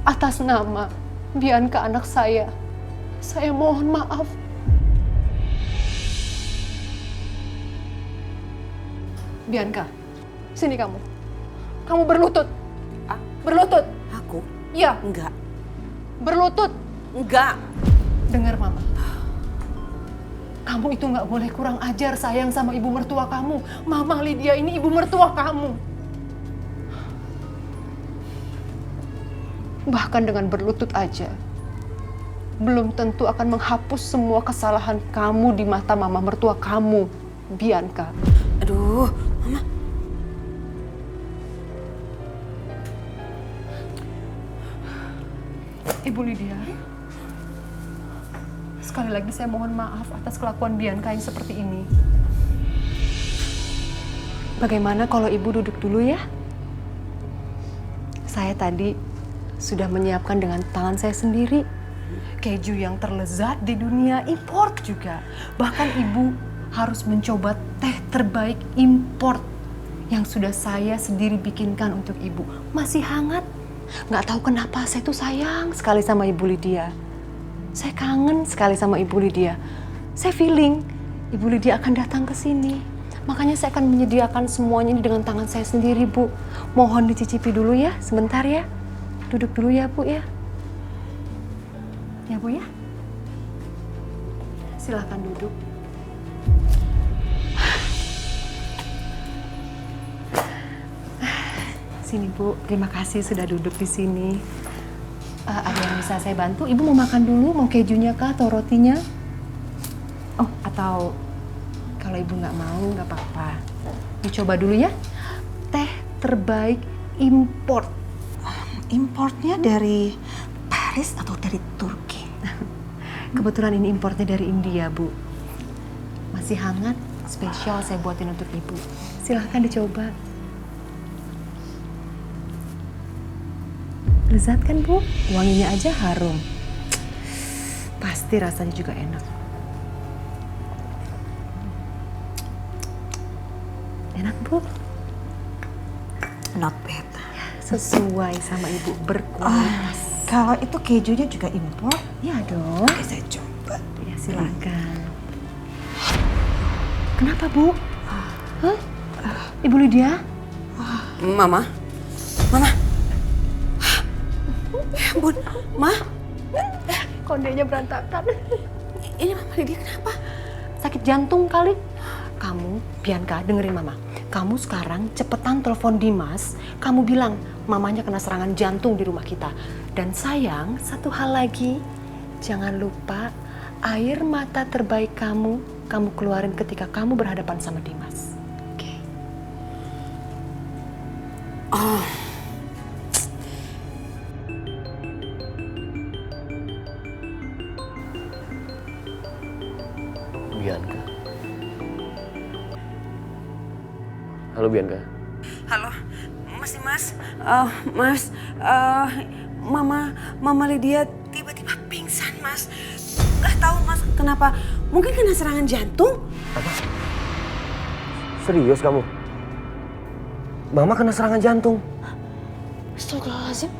Atas nama Bianca anak saya mohon maaf. Bianca, sini kamu. Kamu berlutut. Berlutut. Aku? Iya. Enggak. Berlutut. Enggak. Dengar Mama. Kamu itu nggak boleh kurang ajar sayang sama ibu mertua kamu. Mama Lydia ini ibu mertua kamu. Bahkan dengan berlutut aja, belum tentu akan menghapus semua kesalahan kamu di mata mama mertua kamu, Bianca. Aduh, Mama. Ibu Lydia, sekali lagi saya mohon maaf atas kelakuan Bianca yang seperti ini. Bagaimana kalau Ibu duduk dulu ya? Saya tadi sudah menyiapkan dengan tangan saya sendiri keju yang terlezat di dunia, import juga. Bahkan Ibu harus mencoba teh terbaik import yang sudah saya sendiri bikinkan untuk Ibu. Masih hangat. Nggak tahu kenapa saya tuh sayang sekali sama Ibu Lydia. Saya kangen sekali sama Ibu Lydia. Saya feeling Ibu Lydia akan datang ke sini. Makanya saya akan menyediakan semuanya ini dengan tangan saya sendiri, Bu. Mohon dicicipi dulu ya, sebentar ya. Duduk dulu ya, Bu ya. Ya, Bu ya. Silakan duduk. Sini, Bu. Terima kasih sudah duduk di sini. Ada yang bisa saya bantu? Ibu mau makan dulu? Mau kejunya kah atau rotinya? Oh, atau kalau Ibu nggak mau, nggak apa-apa. Dicoba dulu ya. Teh terbaik import. Importnya dari Paris atau dari Turki? Kebetulan ini importnya dari India, Bu. Masih hangat, spesial saya buatin untuk Ibu. Silahkan dicoba. Lezat kan, Bu? Wanginya aja harum. Pasti rasanya juga enak. Enak, Bu? Not bad. Sesuai sama Ibu, berkualitas. Kalau itu kejunya juga impor? Ya dong. Oke, saya coba. Ya, silakan. Kenapa, Bu? Hah? Ibu Lydia? Mama. Ya ampun, Ma. Kondenya berantakan. Ini Mama Lydia kenapa? Sakit jantung kali. Kamu, Bianca, dengerin Mama. Kamu sekarang cepetan telepon Dimas. Kamu bilang mamanya kena serangan jantung di rumah kita. Dan sayang, satu hal lagi. Jangan lupa air mata terbaik kamu keluarin ketika kamu berhadapan sama Dimas. Oke. Oh. Bianca. Halo Bianca. Halo, Mas. Mama Lydia tiba-tiba pingsan, Mas. Nggak tahu, Mas, kenapa. Mungkin kena serangan jantung. Apa? Serius kamu? Mama kena serangan jantung. Astagfirullahaladzim.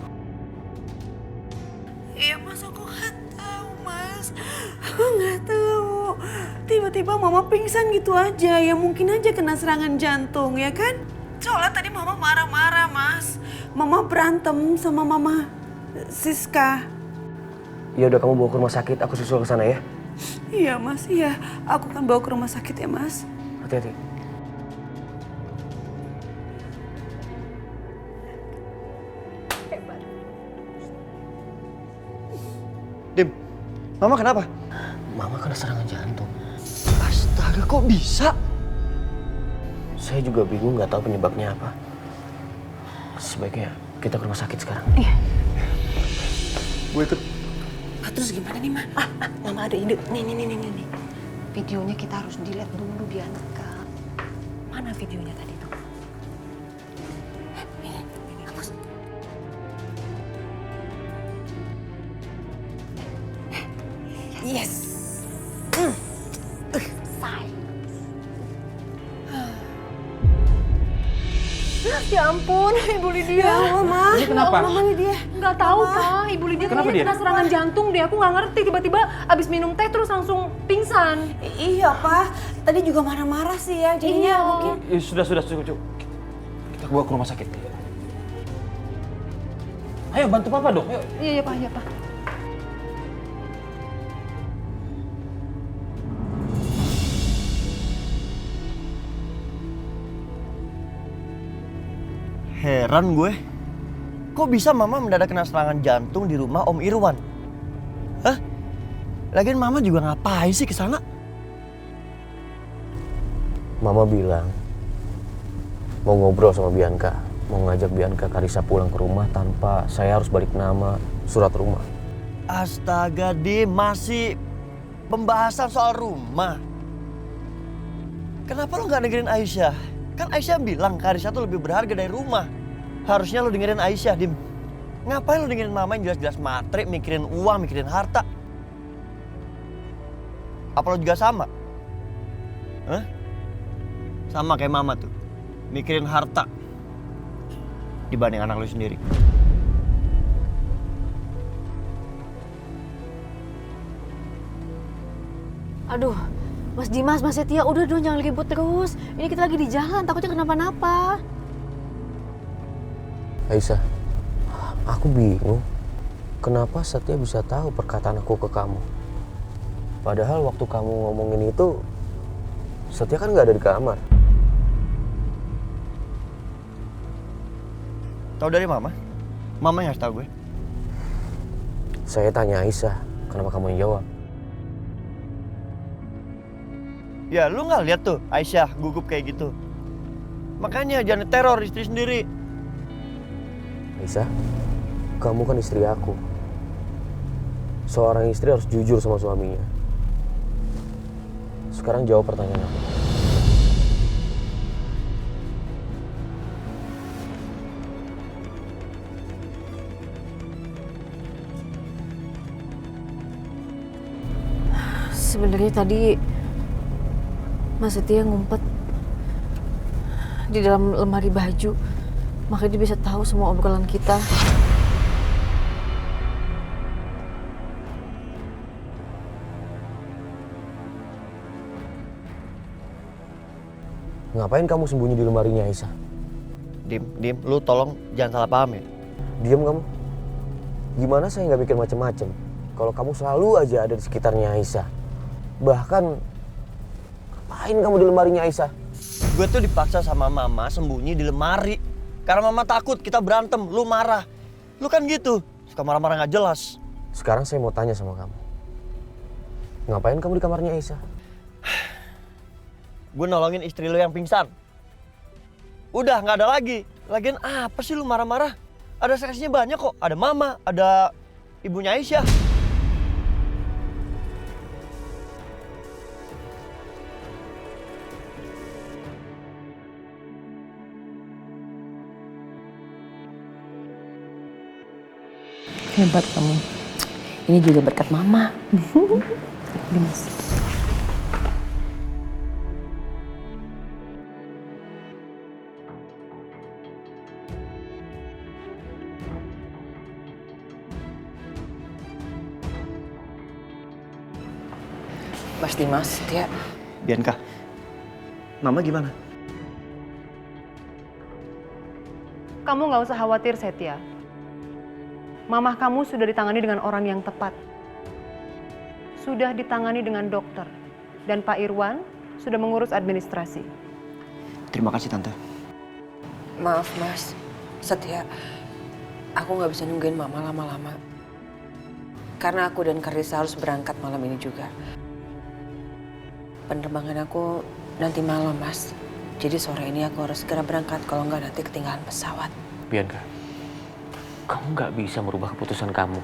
Iya, Mas, aku nggak tahu, Mas. Aku nggak tahu. Tiba-tiba Mama pingsan gitu aja. Ya mungkin aja kena serangan jantung, ya kan? Soalnya tadi Mama marah-marah, Mas. Mama berantem sama Mama Siska. Ya udah, kamu bawa ke rumah sakit, aku susul ke sana ya. Iya, Mas. Iya, aku kan bawa ke rumah sakit ya, Mas. Hati-hati. Dim, Mama kenapa? Mama kena serangan jantung. Astaga, kok bisa? Saya juga bingung, nggak tahu penyebabnya apa. Sebaiknya kita ke rumah sakit sekarang. Iya. Gue ikut. Terus gimana nih, Ma? Mama ada ide. Nih. Videonya kita harus dilihat dulu, Bianca. Mana videonya tadi tuh? Ini hapus. Yes. Ya ampun, Ibu Lydia. Ya Allah, Ma. Ini kenapa? Ya Allah, Mama, Lydia. Nggak tahu, Pak. Ibu Lydia Kenapa kayaknya dia? kena serangan jantung deh. Aku nggak ngerti. Tiba-tiba abis minum teh terus langsung pingsan. Iya, Pak. Tadi juga marah-marah sih ya. Jadinya mungkin... Sudah, cukup. Kita bawa ke rumah sakit. Ayo bantu Papa dong, ayo. Iya, Pak. Iya, Pak. Heran gue. Kok bisa Mama mendadak kena serangan jantung di rumah Om Irwan? Hah? Lagian Mama juga ngapain sih ke sana? Mama bilang mau ngobrol sama Bianca, mau ngajak Bianca Karissa pulang ke rumah tanpa saya harus balik nama surat rumah. Astaga, Dim, masih pembahasan soal rumah. Kenapa lo nggak dengerin Aisyah? Kan Aisyah bilang Karissa tuh lebih berharga dari rumah. Harusnya lo dengerin Aisyah, Dim. Ngapain lo dengerin Mama yang jelas-jelas matre, mikirin uang, mikirin harta? Apa lo juga sama? Hah? Sama kayak Mama tuh, mikirin harta dibanding anak lo sendiri. Aduh, Mas Dimas, Mas Setia, udah dong jangan ribut terus. Ini kita lagi di jalan, takutnya kenapa-napa. Aisyah, aku bingung. Kenapa Setia bisa tahu perkataan aku ke kamu? Padahal waktu kamu ngomongin itu, Setia kan nggak ada di kamar. Tahu dari Mama? Mama yang harus tahu gue. Saya tanya Aisyah, kenapa kamu yang jawab? Ya lu nggak lihat tuh Aisyah gugup kayak gitu. Makanya jangan teror istri sendiri. Aisyah, kamu kan istri aku. Seorang istri harus jujur sama suaminya. Sekarang jawab pertanyaan aku. Sebenarnya tadi Mas Setia ngumpet di dalam lemari baju, makanya dia bisa tahu semua obrolan kita. Ngapain kamu sembunyi di lemarinya Aisyah? Dim, lu tolong jangan salah paham ya. Diam kamu. Gimana saya nggak mikir macam-macam kalau kamu selalu aja ada di sekitarnya Aisyah. Bahkan ngapain kamu di lemarinya Aisyah? Gue tuh dipaksa sama Mama sembunyi di lemari. Karena Mama takut kita berantem, lu marah. Lu kan gitu, suka marah-marah nggak jelas. Sekarang saya mau tanya sama kamu. Ngapain kamu di kamarnya Aisyah? Gue nolongin istri lu yang pingsan. Udah nggak ada lagi. Lagian apa sih lu marah-marah? Ada saksinya banyak kok. Ada Mama, ada ibunya Aisyah. Hebat kamu. Ini juga berkat Mama. Dimas. Mas Dimas, Setia. Bianca, Mama gimana? Kamu nggak usah khawatir, Setia. Mamah kamu sudah ditangani dengan orang yang tepat. Sudah ditangani dengan dokter. Dan Pak Irwan sudah mengurus administrasi. Terima kasih Tante. Maaf Mas, Setia. Aku nggak bisa nungguin Mama lama-lama. Karena aku dan Karissa harus berangkat malam ini juga. Penerbangan aku nanti malam, Mas. Jadi sore ini aku harus segera berangkat, kalau nggak nanti ketinggalan pesawat. Bianca, kamu nggak bisa merubah keputusan kamu.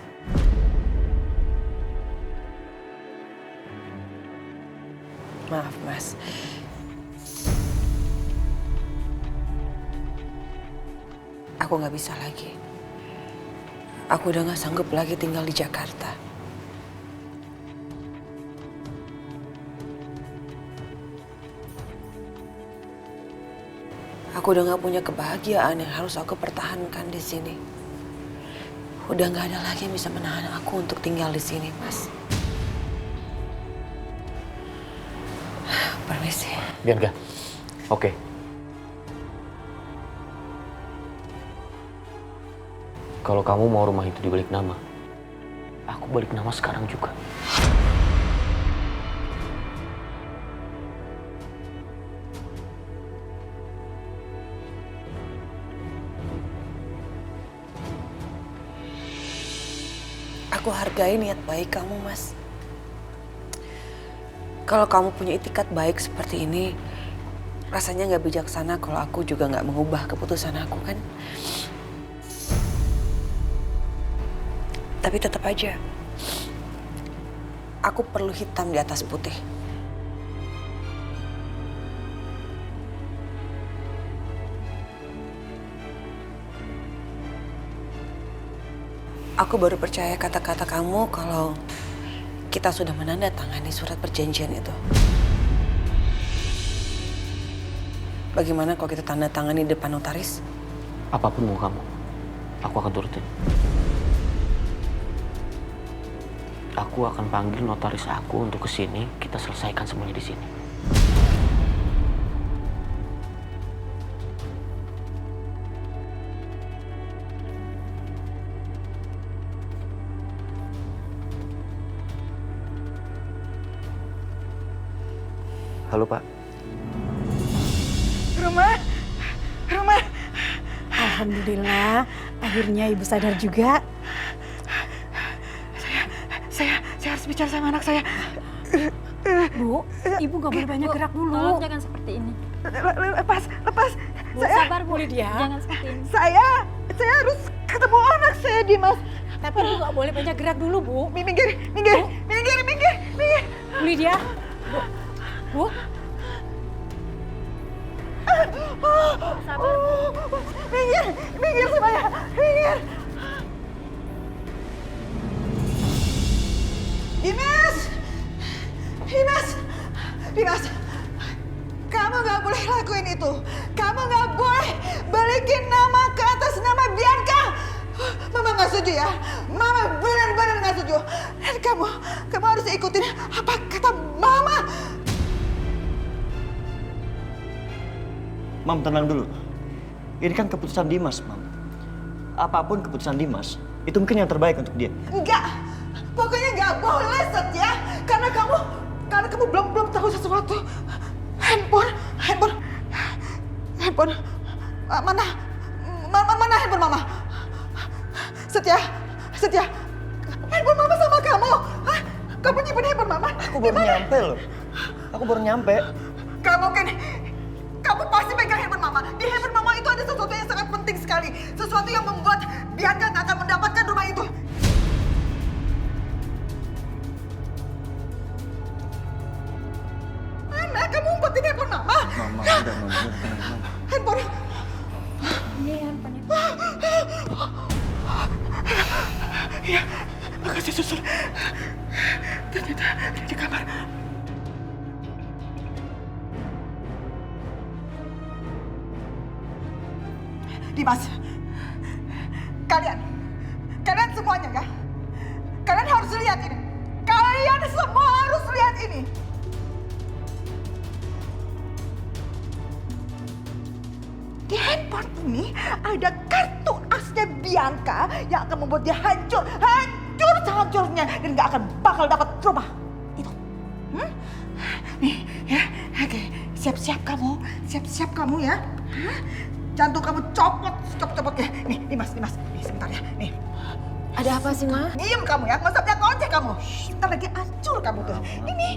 Maaf, Mas. Aku nggak bisa lagi. Aku udah nggak sanggup lagi tinggal di Jakarta. Aku udah nggak punya kebahagiaan yang harus aku pertahankan di sini. Udah nggak ada lagi yang bisa menahan aku untuk tinggal di sini, Mas. Permisi. Bianca, oke. Kalau kamu mau rumah itu dibalik nama, aku balik nama sekarang juga. Aku hargai niat baik kamu, Mas. Kalau kamu punya itikat baik seperti ini, rasanya nggak bijaksana kalau aku juga nggak mengubah keputusan aku, kan? Tapi tetap aja, aku perlu hitam di atas putih. Aku baru percaya kata-kata kamu kalau kita sudah menandatangani surat perjanjian itu. Bagaimana kalau kita tanda tangani di depan notaris? Apapun mau kamu, aku akan turutin. Aku akan panggil notaris aku untuk kesini, kita selesaikan semuanya di sini. Halo Pak. Rumah. Alhamdulillah, akhirnya Ibu sadar juga. Saya harus bicara sama anak saya. Bu, Ibu nggak boleh banyak gerak dulu. Tolong jangan seperti ini. Lepas. Bu, Saya sabar Bu, Lydia. jangan seperti ini. Saya harus ketemu anak saya, Dimas. Tapi Ibu nggak boleh banyak gerak dulu, Bu. Minggir. Bu Lydia. Bu. Sabar, Bu. Minggir semuanya. Minggir. Dimas. Kamu nggak boleh lakuin itu. Kamu nggak boleh balikin nama ke atas nama Bianca. Mama nggak setuju ya. Mama benar-benar nggak setuju. Dan kamu harus ikutin apa kata Mama. Mam, tenang dulu. Ini kan keputusan Dimas, Mam. Apapun keputusan Dimas, itu mungkin yang terbaik untuk dia. Enggak. Pokoknya nggak boleh, Setia. Karena kamu belum tahu sesuatu. Handphone. Mana handphone Mama? Setia. Handphone Mama sama kamu. Hah? Kamu nyimpen handphone Mama? Aku baru nyampe. Kamu pasti pegang handphone Mama. Di handphone Mama itu ada sesuatu yang sangat penting sekali. Sesuatu yang membuat Bianca nggak akan mendapatkan rumah itu. Mana kamu umpetin handphone Mama? Mama, udah, tenang. Handphone. Ini handphone. Iya, makasih susul. Ternyata ada di kamar. Dimas, kalian semuanya ya, kalian harus lihat ini. Kalian semua harus lihat ini. Di handphone ini ada kartu asnya Bianca yang akan membuat dia hancur sehancurnya dan gak akan bakal dapat rumah itu. Nih, ya, oke. Siap-siap kamu ya. Hah? Jantung kamu copot ya. Nih Dimas, nih sebentar ya. Nih. Ada apa sih, Ma? Diam kamu ya, nggak usah bilang ngoceh kamu. Ntar lagi hancur kamu tuh. Ini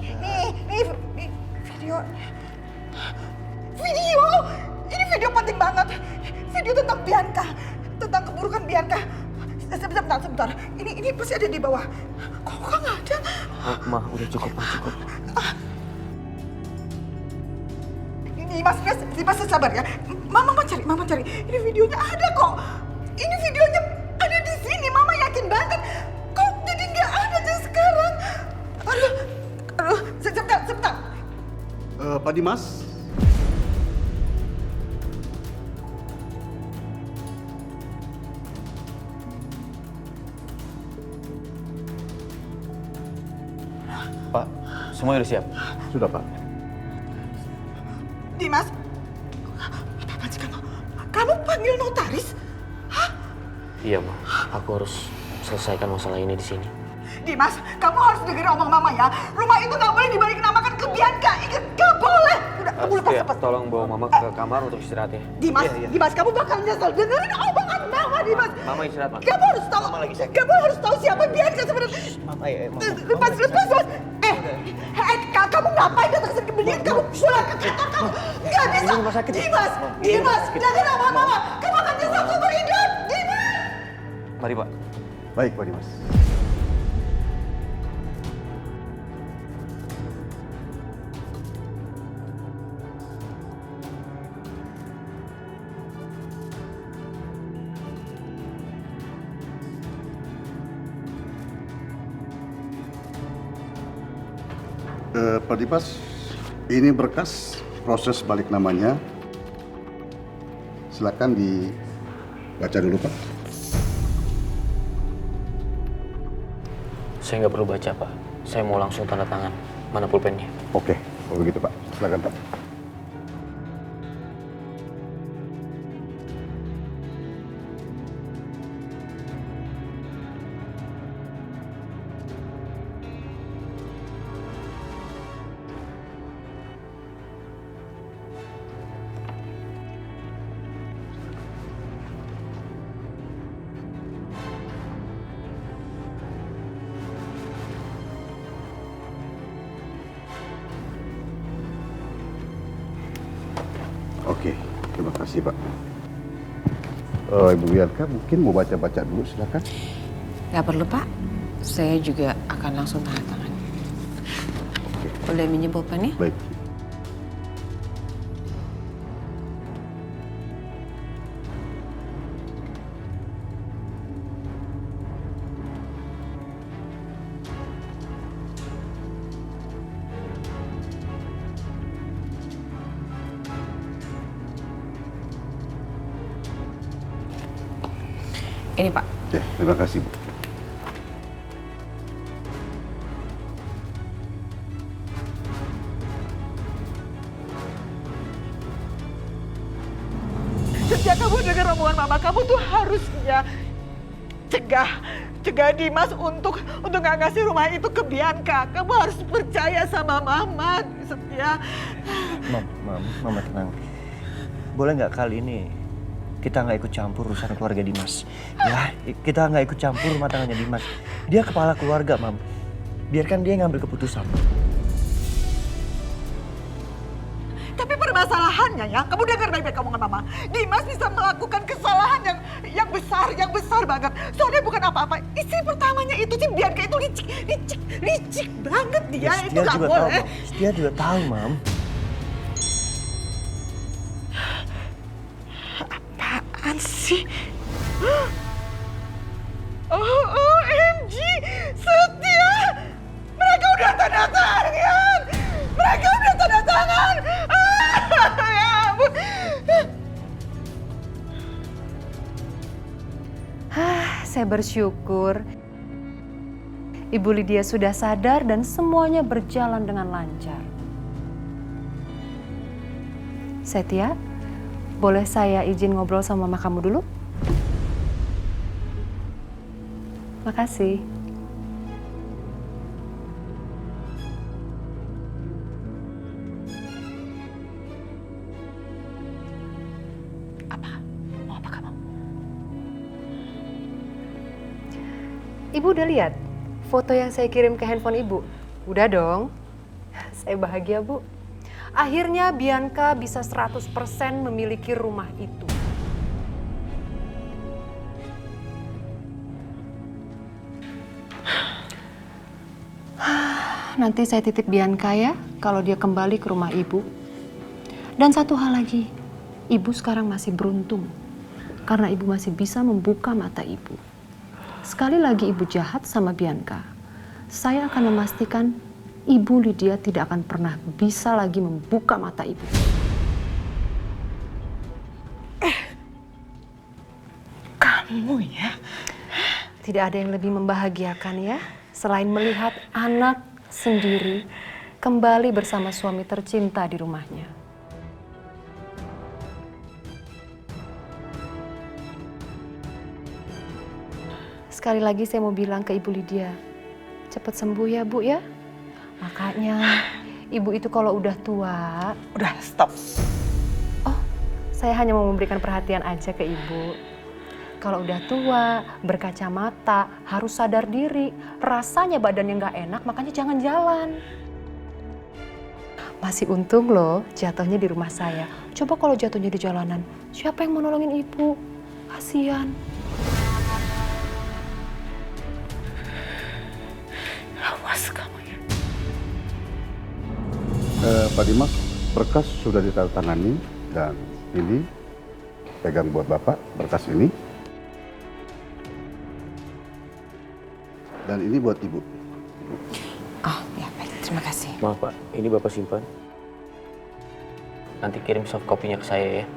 video. Ini video penting banget. Video tentang Bianca, tentang keburukan Bianca. Sebentar. Ini pasti ada di bawah. Kok nggak ada? Ma, udah cukup, Ma, cukup. Mas sabar ya. Mama cari. Ini videonya ada kok. Ini videonya ada di sini. Mama yakin banget. Kok jadi nggak ada aja sekarang? Aduh, sebentar. Pak Dimas. Pak, semuanya udah siap? Sudah, Pak. Dimas, apa sih kamu panggil notaris? Iya, Ma. Aku harus selesaikan masalah ini di sini. Dimas, kamu harus dengerin omong Mama ya. Rumah itu nggak boleh dibalik namakan ke Bianca. Ingat, nggak boleh. Udah, kamu lepas. Tolong bawa Mama ke kamar untuk istirahat ya. Dimas, kamu bakal nyesel. Dengerin omongan Mama, Dimas. Mama istirahat, Ma. Kamu harus tahu siapa Bianca sebenarnya. Mama, Lepas. Kamu ngapain datang ke sini? Mendingan kamu pulang ke kantor kamu. Nggak bisa. Dimas, dengerin omongan Mama. Kamu akan nyesel seumur hidup. Dimas. Mari, Pak. Baik, Pak Dimas. Pak Dimas, ini berkas proses balik namanya. Silakan dibaca dulu, Pak. Saya nggak perlu baca, Pak. Saya mau langsung tanda tangan. Mana pulpennya? Oke, kalau begitu, Pak. Silakan, Pak. Oke, terima kasih, Pak. Ibu Bianca mungkin mau baca-baca dulu, silakan. Nggak perlu, Pak. Saya juga akan langsung tanda tangan. Boleh minjem pulpennya? Baik. Ini, Pak. Ya, terima kasih, Bu. Sejak kamu dengar omongan Mama, kamu tuh harusnya cegah Dimas untuk nggak ngasih rumah itu ke Bianca. Kamu harus percaya sama Mama, Setia. Mama tenang. Boleh nggak kali ini kita nggak ikut campur urusan keluarga Dimas? Ya, kita nggak ikut campur rumah tangganya Dimas. Dia kepala keluarga, Mam. Biarkan dia ngambil keputusan. Tapi permasalahannya ya, kamu dengar baik-baik omongan Mama. Dimas bisa melakukan kesalahan yang besar banget. Soalnya bukan apa-apa. Istri pertamanya itu sih Bianca itu licik banget dia. Ya, itu nggak boleh. Dia juga tahu, Mam. Apaan sih? OMG, Setia! Mereka udah tanda tangan! Ya ampun. Saya bersyukur Ibu Lydia sudah sadar dan semuanya berjalan dengan lancar. Setia, boleh saya izin ngobrol sama mama kamu dulu? Makasih. Ibu udah lihat foto yang saya kirim ke handphone Ibu? Udah dong. Saya bahagia, Bu. Akhirnya Bianca bisa 100% memiliki rumah itu. Nanti saya titip Bianca ya, kalau dia kembali ke rumah Ibu. Dan satu hal lagi, Ibu sekarang masih beruntung. Karena Ibu masih bisa membuka mata Ibu. Sekali lagi Ibu jahat sama Bianca, saya akan memastikan Ibu Lydia tidak akan pernah bisa lagi membuka mata Ibu. Kamu ya? Tidak ada yang lebih membahagiakan ya, selain melihat anak sendiri kembali bersama suami tercinta di rumahnya. Sekali lagi saya mau bilang ke Ibu Lydia, cepat sembuh ya Bu ya. Makanya Ibu itu kalau udah tua... Udah, stop. Oh, saya hanya mau memberikan perhatian aja ke Ibu. Kalau udah tua, berkacamata, harus sadar diri. Rasanya badannya nggak enak, makanya jangan jalan. Masih untung loh jatuhnya di rumah saya. Coba kalau jatuhnya di jalanan, siapa yang mau nolongin Ibu? Kasian. Awas kamu ya. Pak Dimas, berkas sudah ditandatangani dan ini pegang buat Bapak berkas ini. Dan ini buat Ibu. Oh, ya baik. Terima kasih. Maaf Pak, ini Bapak simpan. Nanti kirim soft copy-nya ke saya ya.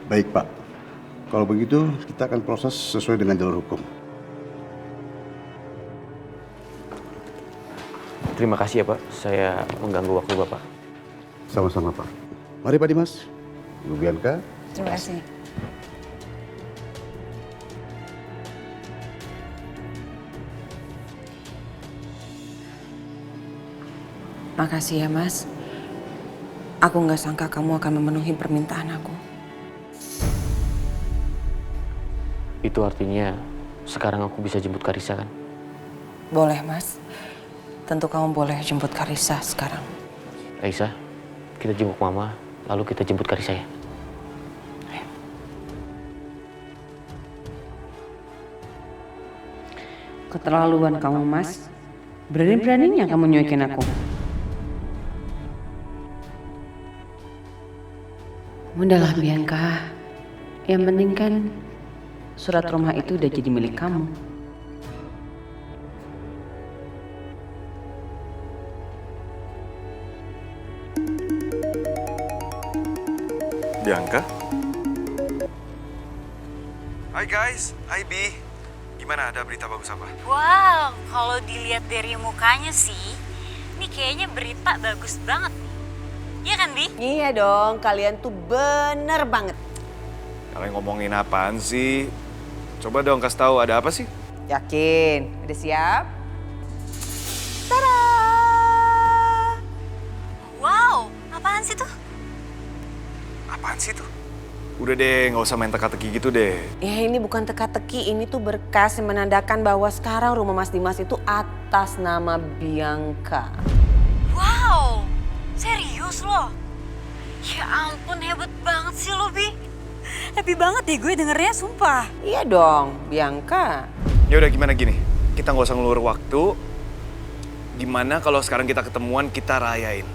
Baik Pak. Kalau begitu kita akan proses sesuai dengan jalur hukum. Terima kasih ya Pak, saya mengganggu waktu Bapak. Sama-sama Pak. Mari Pak Dimas. Ibu Bianca. Terima kasih. Makasih ya Mas. Aku nggak sangka kamu akan memenuhi permintaan aku. Itu artinya sekarang aku bisa jemput Karissa kan? Boleh Mas. Tentu kamu boleh jemput Karissa sekarang. Aisyah, kita jemput Mama, lalu kita jemput Karissa ya. Keterlaluan kamu Mas. Berani-beraninya kamu nyuekin aku. Udahlah Bianca. Yang penting kan surat rumah itu udah jadi milik kamu. Bianca? Hai guys, hai Bi. Gimana, ada berita bagus apa? Wow, kalau dilihat dari mukanya sih, ini kayaknya berita bagus banget nih. Iya kan, Bi? Iya dong, kalian tuh bener banget. Kalian ngomongin apaan sih? Coba dong kasih tahu ada apa sih? Yakin? Udah siap? Tada! Wow, apaan sih tuh? Apaan sih tuh? Udah deh, nggak usah main teka-teki gitu deh. Ya ini bukan teka-teki, ini tuh berkas yang menandakan bahwa sekarang rumah Mas Dimas itu atas nama Bianca. Wow, serius loh? Ya ampun, hebat banget sih lo, Bi. Happy banget deh gue dengernya, sumpah. Iya dong, Bianca. Ya udah gimana gini, kita nggak usah ngelur waktu. Gimana kalau sekarang kita ketemuan, kita rayain,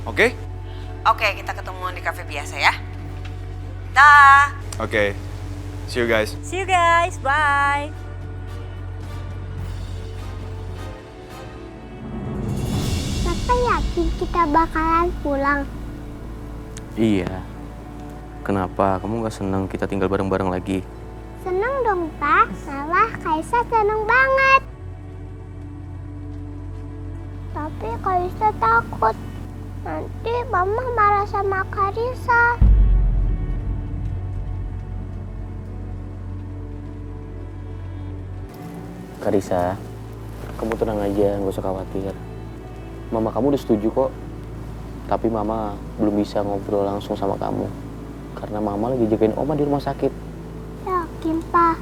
oke? Oke, kita ketemuan di kafe biasa ya. Dah. Oke, see you guys. See you guys, bye. Papa yakin kita bakalan pulang? Iya. Kenapa? Kamu gak senang kita tinggal bareng-bareng lagi? Seneng dong, Pak. Malah Kaisa seneng banget. Tapi Kaisa takut. Nanti Mama marah sama Karissa. Karissa, kamu tenang aja, gak usah khawatir. Mama kamu udah setuju kok. Tapi Mama belum bisa ngobrol langsung sama kamu. Karena Mama lagi jagain Oma di rumah sakit. Yakin, Pak?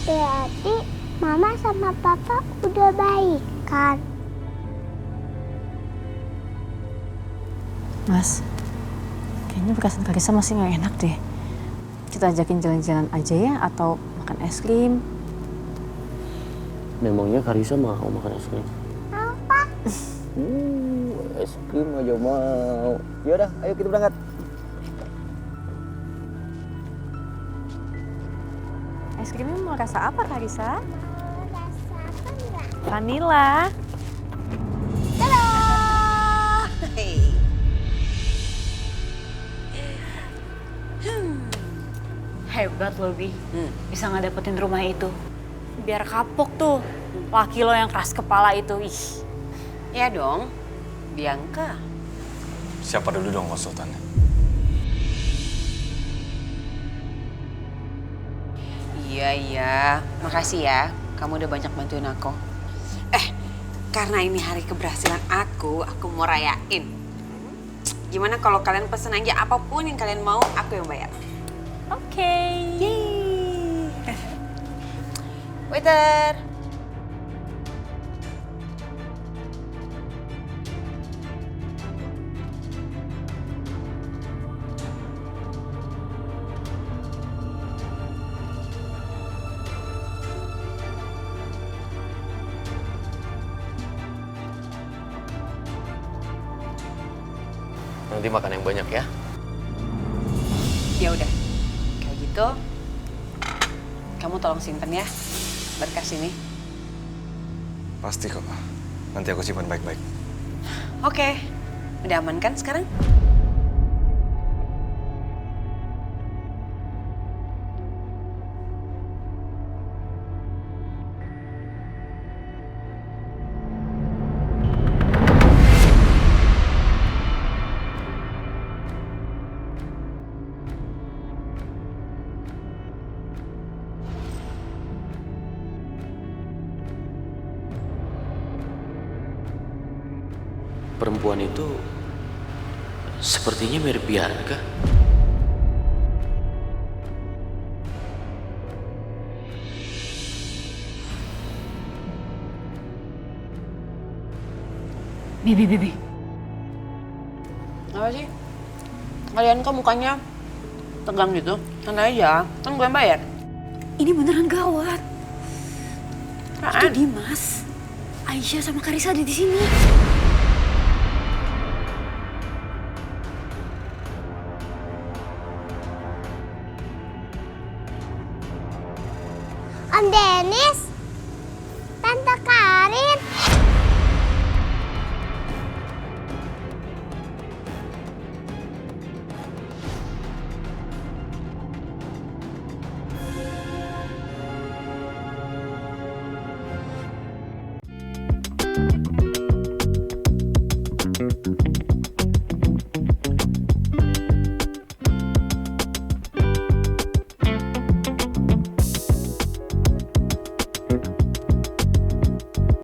Berarti Mama sama Papa udah baik kan? Mas, kayaknya perasaan Karisa masih nggak enak deh. Kita ajakin jalan-jalan aja ya, atau makan es krim. Memangnya Karisa mau makan es krim? Mau, Pak. Es krim aja mau. Yaudah, ayo kita berangkat. Es krimnya mau rasa apa, Karisa? Rasa apa enggak? Vanilla. Hebat lo, Bi. Bisa ngedapetin rumah itu. Biar kapok tuh laki lo yang keras kepala itu. Ih. Ya dong, Bianca. Siapa dulu dong konsultannya? Iya. Makasih ya, kamu udah banyak bantuin aku. Karena ini hari keberhasilan aku mau rayain. Gimana kalau kalian pesen aja apapun yang kalian mau, aku yang bayar. Oke. Waiter. Nanti makan yang banyak ya. Ya udah. Kayak gitu. Kamu tolong simpen ya berkas ini. Pasti kok. Nanti aku simpan baik-baik. Oke. Udah aman kan sekarang? Perempuan itu sepertinya mirip Bianca. Bibi. Apa sih? Kalian kok mukanya tegang gitu? Santai aja, kan gue yang bayar. Ini beneran gawat. Apaan? Itu Dimas, Aisyah sama Karisa ada di sini. Om Dennis, Tante Karin.